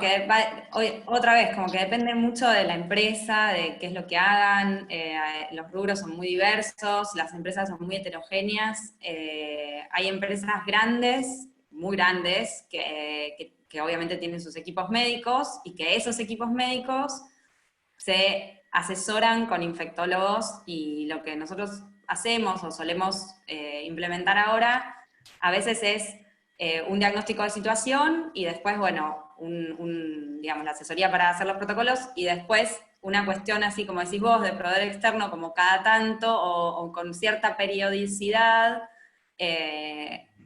otra vez, como que depende mucho de la empresa, de qué es lo que hagan, los rubros son muy diversos, las empresas son muy heterogéneas, hay empresas grandes, muy grandes, que obviamente tienen sus equipos médicos, y que esos equipos médicos se asesoran con infectólogos, y lo que nosotros hacemos o solemos implementar ahora, a veces es un diagnóstico de situación y después, bueno, digamos, la asesoría para hacer los protocolos, y después una cuestión así como decís vos, de proveedor externo, como cada tanto o con cierta periodicidad,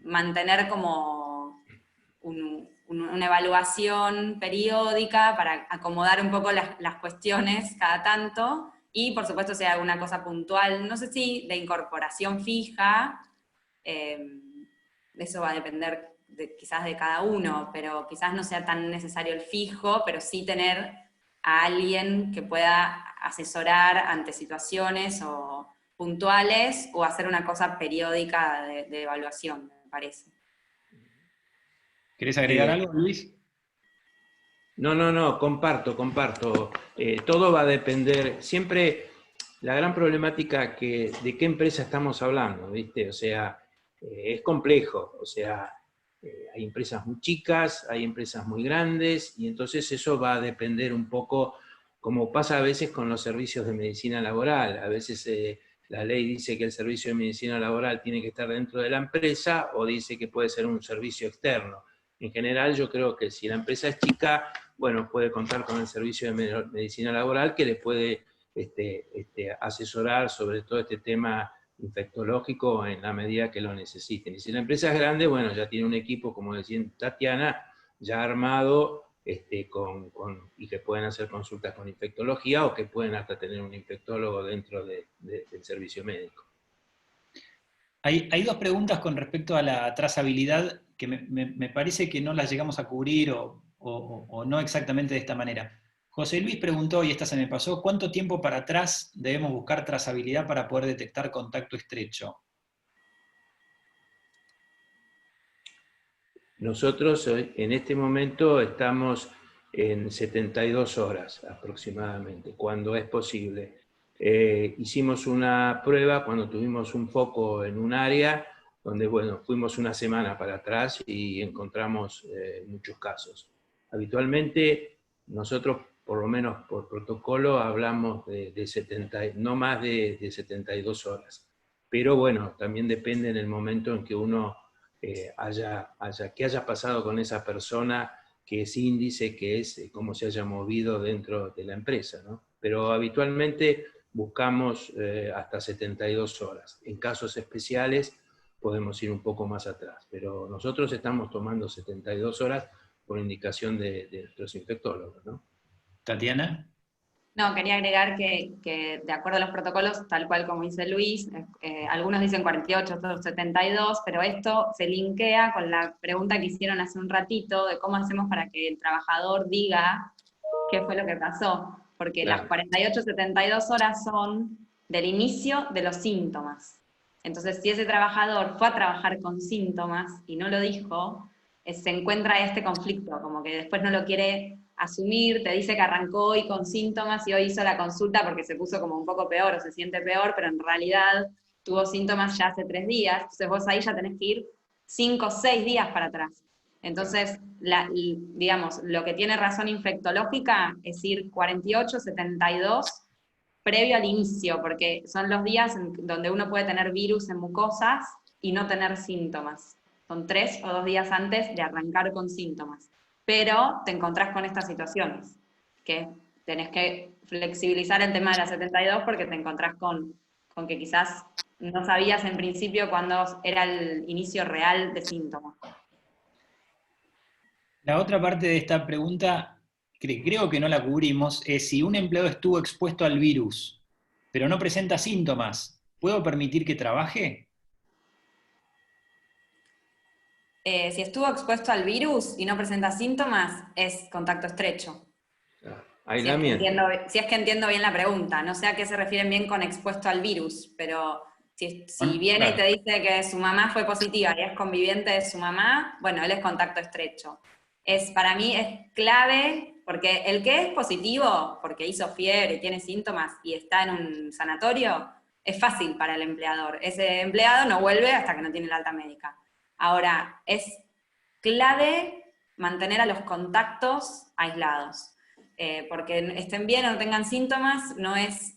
mantener como una evaluación periódica para acomodar un poco las cuestiones cada tanto, y por supuesto si hay alguna cosa puntual, no sé si de incorporación fija, eso va a depender quizás de cada uno, pero quizás no sea tan necesario el fijo, pero sí tener a alguien que pueda asesorar ante situaciones o puntuales, o hacer una cosa periódica de evaluación, me parece. ¿Querés agregar algo, Luis? No, comparto. Todo va a depender, siempre la gran problemática de qué empresa estamos hablando, ¿viste? O sea, es complejo, o sea, hay empresas muy chicas, hay empresas muy grandes, y entonces eso va a depender un poco, como pasa a veces con los servicios de medicina laboral. A veces la ley dice que el servicio de medicina laboral tiene que estar dentro de la empresa, o dice que puede ser un servicio externo. En general, yo creo que si la empresa es chica, bueno, puede contar con el servicio de medicina laboral, que le puede asesorar sobre todo este tema infectológico en la medida que lo necesiten. Y si la empresa es grande, bueno, ya tiene un equipo, como decía Tatiana, ya armado, y que pueden hacer consultas con infectología, o que pueden hasta tener un infectólogo dentro del servicio médico. Hay dos preguntas con respecto a la trazabilidad que me parece que no las llegamos a cubrir o no exactamente de esta manera. José Luis preguntó, y esta se me pasó, ¿cuánto tiempo para atrás debemos buscar trazabilidad para poder detectar contacto estrecho? Nosotros en este momento estamos en 72 horas aproximadamente, cuando es posible. Hicimos una prueba cuando tuvimos un foco en un área donde, bueno, fuimos una semana para atrás y encontramos muchos casos. Habitualmente nosotros, por lo menos por protocolo, hablamos de 70, no más de 72 horas. Pero bueno, también depende en el momento en que uno qué haya pasado con esa persona, que es índice, que es cómo se haya movido dentro de la empresa, ¿no? Pero habitualmente buscamos hasta 72 horas. En casos especiales podemos ir un poco más atrás, pero nosotros estamos tomando 72 horas por indicación de nuestros infectólogos, ¿no? Tatiana. No, quería agregar que de acuerdo a los protocolos, tal cual como dice Luis, algunos dicen 48, otros 72, pero esto se linkea con la pregunta que hicieron hace un ratito de cómo hacemos para que el trabajador diga qué fue lo que pasó. Porque Claro. las 48, 72 horas son del inicio de los síntomas. Entonces, si ese trabajador fue a trabajar con síntomas y no lo dijo, se encuentra este conflicto, como que después no lo quiere asumir, te dice que arrancó hoy con síntomas y hoy hizo la consulta porque se puso como un poco peor o se siente peor, pero en realidad tuvo síntomas ya hace 3 días, entonces vos ahí ya tenés que ir 5 o 6 días para atrás. Entonces, digamos, lo que tiene razón infectológica es ir 48, 72, previo al inicio, porque son los días donde uno puede tener virus en mucosas y no tener síntomas. Son 3 o 2 días antes de arrancar con síntomas. Pero te encontrás con estas situaciones, que tenés que flexibilizar el tema de la 72 porque te encontrás con que quizás no sabías en principio cuándo era el inicio real de síntomas. La otra parte de esta pregunta, creo que no la cubrimos, es si un empleado estuvo expuesto al virus, pero no presenta síntomas, ¿puedo permitir que trabaje? Si estuvo expuesto al virus y no presenta síntomas, es contacto estrecho. Aislamiento. Si es que entiendo bien la pregunta, no sé a qué se refieren bien con expuesto al virus, pero si viene y te dice que su mamá fue positiva y es conviviente de su mamá, bueno, él es contacto estrecho. Para mí es clave, porque el que es positivo, porque hizo fiebre y tiene síntomas y está en un sanatorio, es fácil para el empleador. Ese empleado no vuelve hasta que no tiene la alta médica. Ahora, es clave mantener a los contactos aislados. Porque estén bien o no tengan síntomas, no es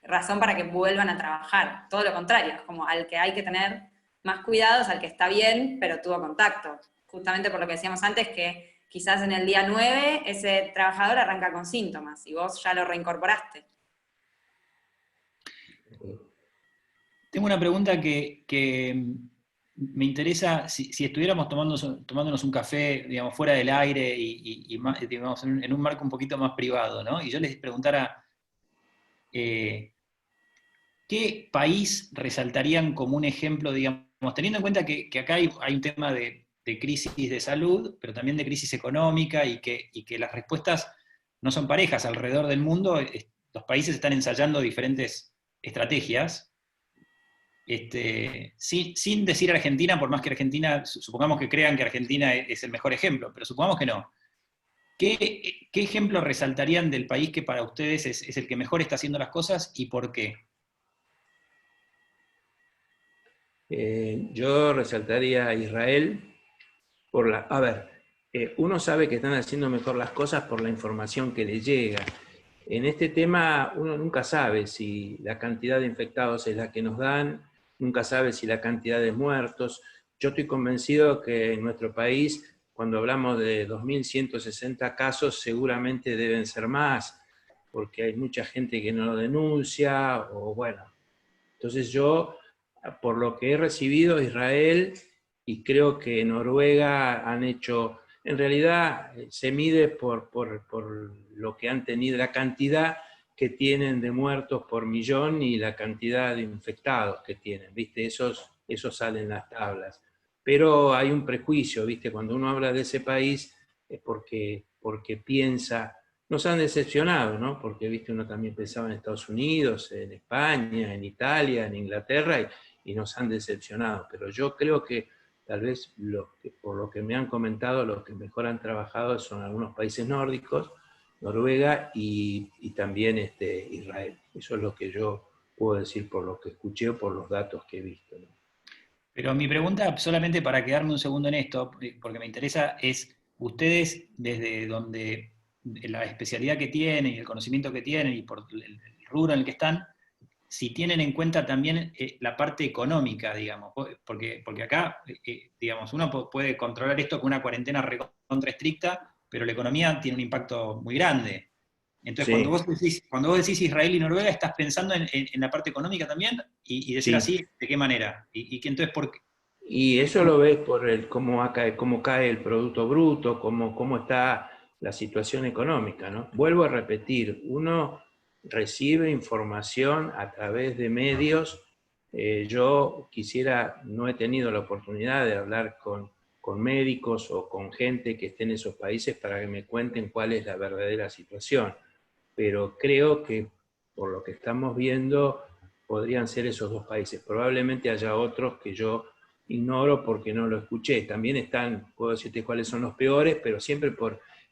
razón para que vuelvan a trabajar. Todo lo contrario, es como al que hay que tener más cuidados, al que está bien, pero tuvo contacto. Justamente por lo que decíamos antes, que quizás en el día 9 ese trabajador arranca con síntomas y vos ya lo reincorporaste. Tengo una pregunta que me interesa, si estuviéramos tomándonos un café, digamos, fuera del aire y digamos, en un marco un poquito más privado, ¿no? Y yo les preguntara, ¿qué país resaltarían como un ejemplo, digamos, teniendo en cuenta que acá hay un tema de crisis de salud, pero también de crisis económica y que las respuestas no son parejas alrededor del mundo, los países están ensayando diferentes estrategias. Sin decir Argentina, por más que Argentina, supongamos que crean que Argentina es el mejor ejemplo, pero supongamos que no. ¿Qué ejemplo resaltarían del país que para ustedes es el que mejor está haciendo las cosas y por qué? Yo resaltaría a Israel uno sabe que están haciendo mejor las cosas por la información que le llega. En este tema uno nunca sabe si la cantidad de infectados es la que nos dan, nunca sabe si la cantidad de muertos. Yo estoy convencido que en nuestro país, cuando hablamos de 2.160 casos, seguramente deben ser más, porque hay mucha gente que no lo denuncia, o bueno. Entonces yo, por lo que he recibido, Israel y creo que Noruega han hecho, en realidad se mide por lo que han tenido, la cantidad que tienen de muertos por millón y la cantidad de infectados que tienen, ¿viste? Eso sale en las tablas. Pero hay un prejuicio, ¿viste? Cuando uno habla de ese país es porque piensa, nos han decepcionado, ¿no? Porque, ¿viste? Uno también pensaba en Estados Unidos, en España, en Italia, en Inglaterra, y nos han decepcionado. Pero yo creo que tal vez, por lo que me han comentado, los que mejor han trabajado son algunos países nórdicos, Noruega y también Israel. Eso es lo que yo puedo decir por lo que escuché o por los datos que he visto, ¿no? Pero mi pregunta, solamente para quedarme un segundo en esto, porque me interesa, es ustedes desde donde la especialidad que tienen y el conocimiento que tienen y por el rubro en el que están, si tienen en cuenta también la parte económica, digamos, porque acá, digamos, uno puede controlar esto con una cuarentena recontra estricta, pero la economía tiene un impacto muy grande. Entonces, Sí, cuando vos decís Israel y Noruega, ¿estás pensando en la parte económica también? Y decir sí. así, ¿de qué manera? Y que entonces, ¿por qué? Y eso lo ves por cómo cae el Producto Bruto, cómo está la situación económica, ¿no? Vuelvo a repetir, uno recibe información a través de medios. Yo no he tenido la oportunidad de hablar con médicos o con gente que esté en esos países para que me cuenten cuál es la verdadera situación. Pero creo que por lo que estamos viendo podrían ser esos dos países. Probablemente haya otros que yo ignoro porque no lo escuché. También puedo decirte cuáles son los peores, pero siempre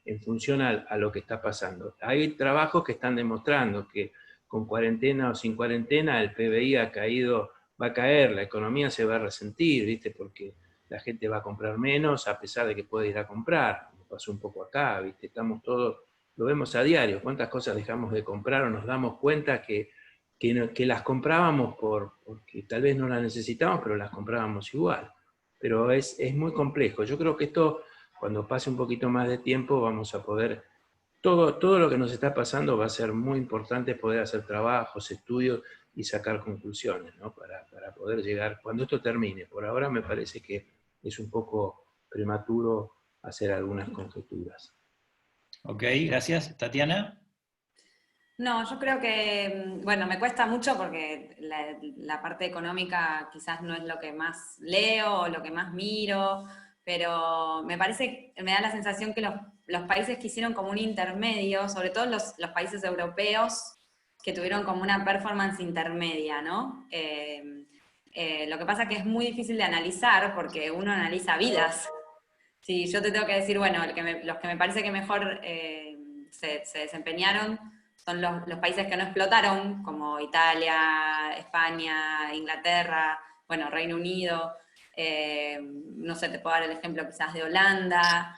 en función a lo que está pasando. Hay trabajos que están demostrando que con cuarentena o sin cuarentena el PBI va a caer, la economía se va a resentir, ¿viste? Porque la gente va a comprar menos a pesar de que puede ir a comprar. Como pasó un poco acá, ¿viste? Estamos todos, lo vemos a diario, cuántas cosas dejamos de comprar o nos damos cuenta que las comprábamos porque tal vez no las necesitábamos, pero las comprábamos igual. Pero es muy complejo. Yo creo que esto, cuando pase un poquito más de tiempo, vamos a poder, todo lo que nos está pasando va a ser muy importante poder hacer trabajos, estudios y sacar conclusiones, ¿no? Para poder llegar, cuando esto termine. Por ahora me parece que es un poco prematuro hacer algunas conjeturas. Ok, gracias. Tatiana. No, yo creo que, bueno, me cuesta mucho porque la parte económica quizás no es lo que más leo o lo que más miro, pero me parece, me da la sensación que los países que hicieron como un intermedio, sobre todo los países europeos, que tuvieron como una performance intermedia, ¿no? Lo que pasa es que es muy difícil de analizar porque uno analiza vidas. Si yo te tengo que decir, bueno, los que me parece que mejor se desempeñaron son los países que no explotaron, como Italia, España, Inglaterra, bueno, Reino Unido, no sé, te puedo dar el ejemplo quizás de Holanda,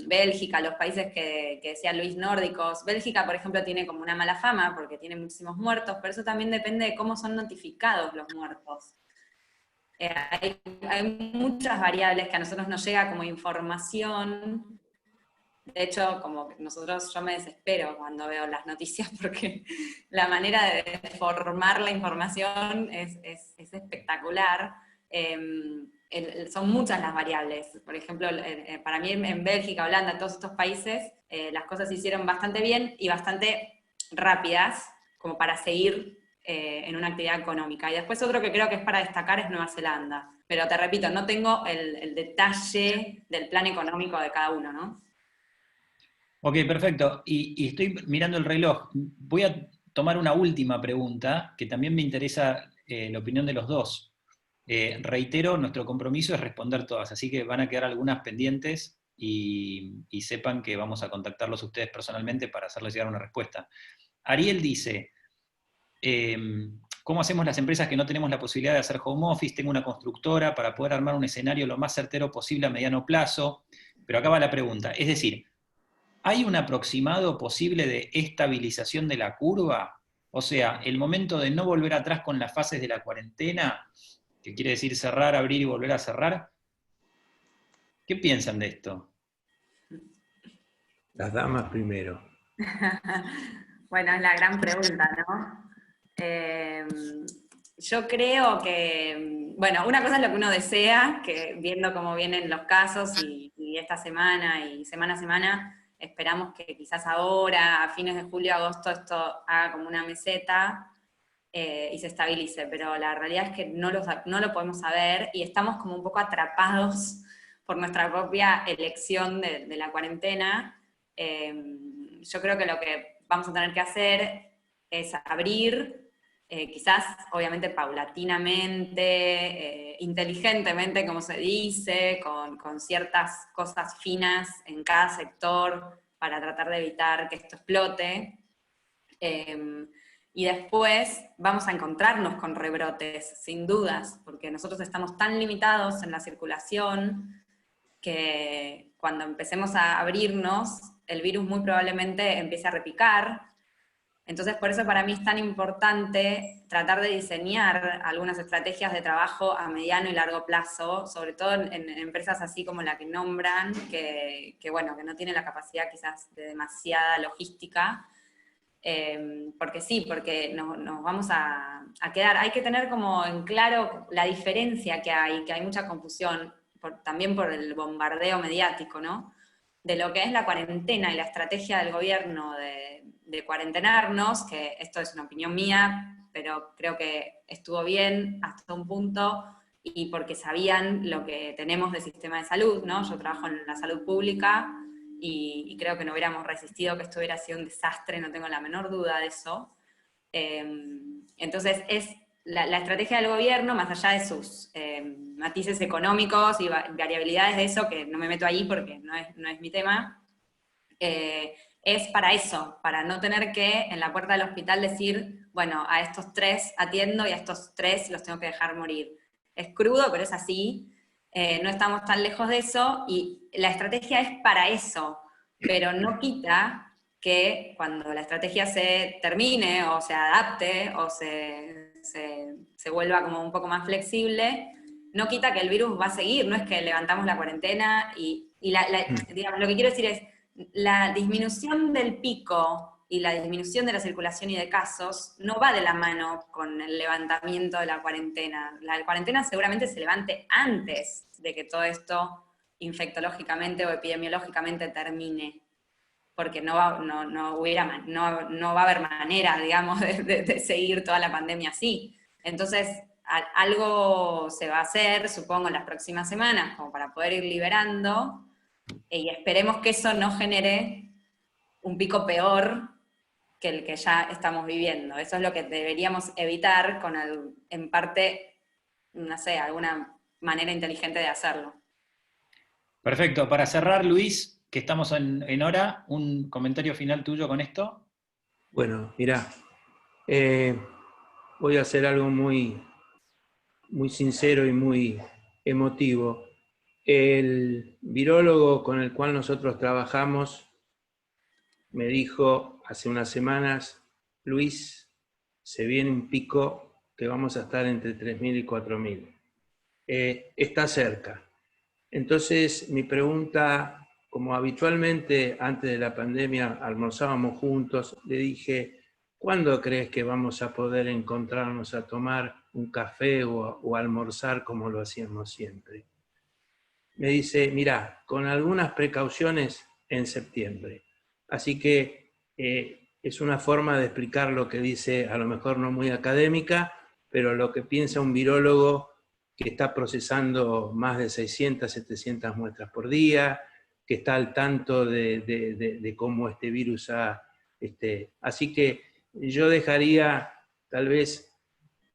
Bélgica, los países que decía Luis nórdicos. Bélgica, por ejemplo, tiene como una mala fama porque tiene muchísimos muertos, pero eso también depende de cómo son notificados los muertos. Hay muchas variables que a nosotros nos llega como información. De hecho, como que yo me desespero cuando veo las noticias porque la manera de formar la información es espectacular. Son muchas las variables. Por ejemplo, para mí en Bélgica, Holanda, todos estos países, las cosas se hicieron bastante bien y bastante rápidas, como para seguir en una actividad económica. Y después otro que creo que es para destacar es Nueva Zelanda. Pero te repito, no tengo el detalle del plan económico de cada uno, ¿no? Ok, perfecto. Y estoy mirando el reloj. Voy a tomar una última pregunta, que también me interesa la opinión de los dos. Reitero, nuestro compromiso es responder todas, así que van a quedar algunas pendientes y sepan que vamos a contactarlos a ustedes personalmente para hacerles llegar una respuesta. Ariel dice, ¿cómo hacemos las empresas que no tenemos la posibilidad de hacer home office? Tengo una constructora para poder armar un escenario lo más certero posible a mediano plazo. Pero acá va la pregunta, es decir, ¿hay un aproximado posible de estabilización de la curva? O sea, el momento de no volver atrás con las fases de la cuarentena, que quiere decir cerrar, abrir y volver a cerrar. ¿Qué piensan de esto? Las damas primero. Bueno, es la gran pregunta, ¿no? Yo creo que, bueno, una cosa es lo que uno desea, que viendo cómo vienen los casos y esta semana y semana a semana, esperamos que quizás ahora, a fines de julio, agosto, esto haga como una meseta y se estabilice, pero la realidad es que no lo podemos saber y estamos como un poco atrapados por nuestra propia elección de la cuarentena. Yo creo que lo que vamos a tener que hacer es abrir, quizás obviamente paulatinamente, inteligentemente, como se dice, con ciertas cosas finas en cada sector para tratar de evitar que esto explote. Y después vamos a encontrarnos con rebrotes, sin dudas, porque nosotros estamos tan limitados en la circulación que cuando empecemos a abrirnos, el virus muy probablemente empiece a repicar. Entonces, por eso para mí es tan importante tratar de diseñar algunas estrategias de trabajo a mediano y largo plazo, sobre todo en empresas así como la que nombran, que no tienen la capacidad quizás de demasiada logística, porque nos vamos a quedar. Hay que tener como en claro la diferencia que hay mucha confusión, también por el bombardeo mediático, ¿no? De lo que es la cuarentena y la estrategia del gobierno de cuarentenarnos, que esto es una opinión mía, pero creo que estuvo bien hasta un punto, y porque sabían lo que tenemos de sistema de salud, ¿no? Yo trabajo en la salud pública, y creo que no hubiéramos resistido, que esto hubiera sido un desastre, no tengo la menor duda de eso. Entonces es la estrategia del gobierno, más allá de sus matices económicos y variabilidades de eso, que no me meto ahí porque no es mi tema, es para eso, para no tener que en la puerta del hospital decir, bueno, a estos 3 atiendo y a estos 3 los tengo que dejar morir. Es crudo, pero es así. No estamos tan lejos de eso, y la estrategia es para eso, pero no quita que cuando la estrategia se termine, o se adapte, o se vuelva como un poco más flexible, no quita que el virus va a seguir, no es que levantamos la cuarentena digamos, lo que quiero decir es, la disminución del pico y la disminución de la circulación y de casos no va de la mano con el levantamiento de la cuarentena. La cuarentena seguramente se levante antes de que todo esto infectológicamente o epidemiológicamente termine, porque no va a haber manera, digamos, de seguir toda la pandemia así. Entonces, algo se va a hacer, supongo, en las próximas semanas, como para poder ir liberando, y esperemos que eso no genere un pico peor que el que ya estamos viviendo. Eso es lo que deberíamos evitar en parte, no sé, alguna manera inteligente de hacerlo. Perfecto. Para cerrar, Luis, que estamos en hora, un comentario final tuyo con esto. Bueno, mirá, voy a hacer algo muy, muy sincero y muy emotivo. El virólogo con el cual nosotros trabajamos me dijo hace unas semanas, Luis, se viene un pico que vamos a estar entre 3.000 y 4.000. Está cerca. Entonces, mi pregunta, como habitualmente antes de la pandemia almorzábamos juntos, le dije, ¿cuándo crees que vamos a poder encontrarnos a tomar un café o almorzar como lo hacíamos siempre? Me dice, mirá, con algunas precauciones en septiembre. Así que es una forma de explicar lo que dice, a lo mejor no muy académica, pero lo que piensa un virólogo que está procesando más de 600, 700 muestras por día, que está al tanto de cómo este virus ha... Así que yo dejaría, tal vez,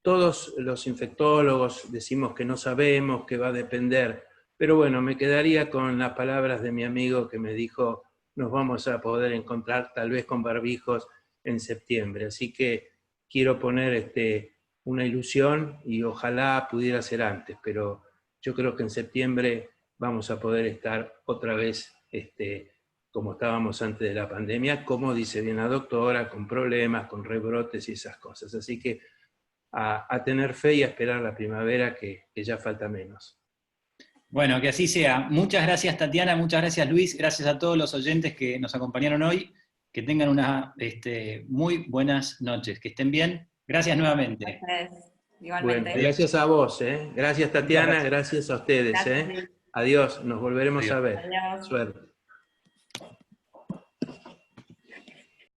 todos los infectólogos decimos que no sabemos, que va a depender, pero bueno, me quedaría con las palabras de mi amigo que me dijo, nos vamos a poder encontrar tal vez con barbijos en septiembre. Así que quiero poner una ilusión y ojalá pudiera ser antes, pero yo creo que en septiembre vamos a poder estar otra vez como estábamos antes de la pandemia, como dice bien la doctora, con problemas, con rebrotes y esas cosas. Así que a tener fe y a esperar la primavera, que ya falta menos. Bueno, que así sea. Muchas gracias, Tatiana, muchas gracias, Luis, gracias a todos los oyentes que nos acompañaron hoy, que tengan unas muy buenas noches, que estén bien. Gracias nuevamente. Gracias. Igualmente. Bueno, gracias a vos, Gracias, Tatiana, gracias a ustedes, Gracias. Adiós, nos volveremos a ver. Adiós. Suerte.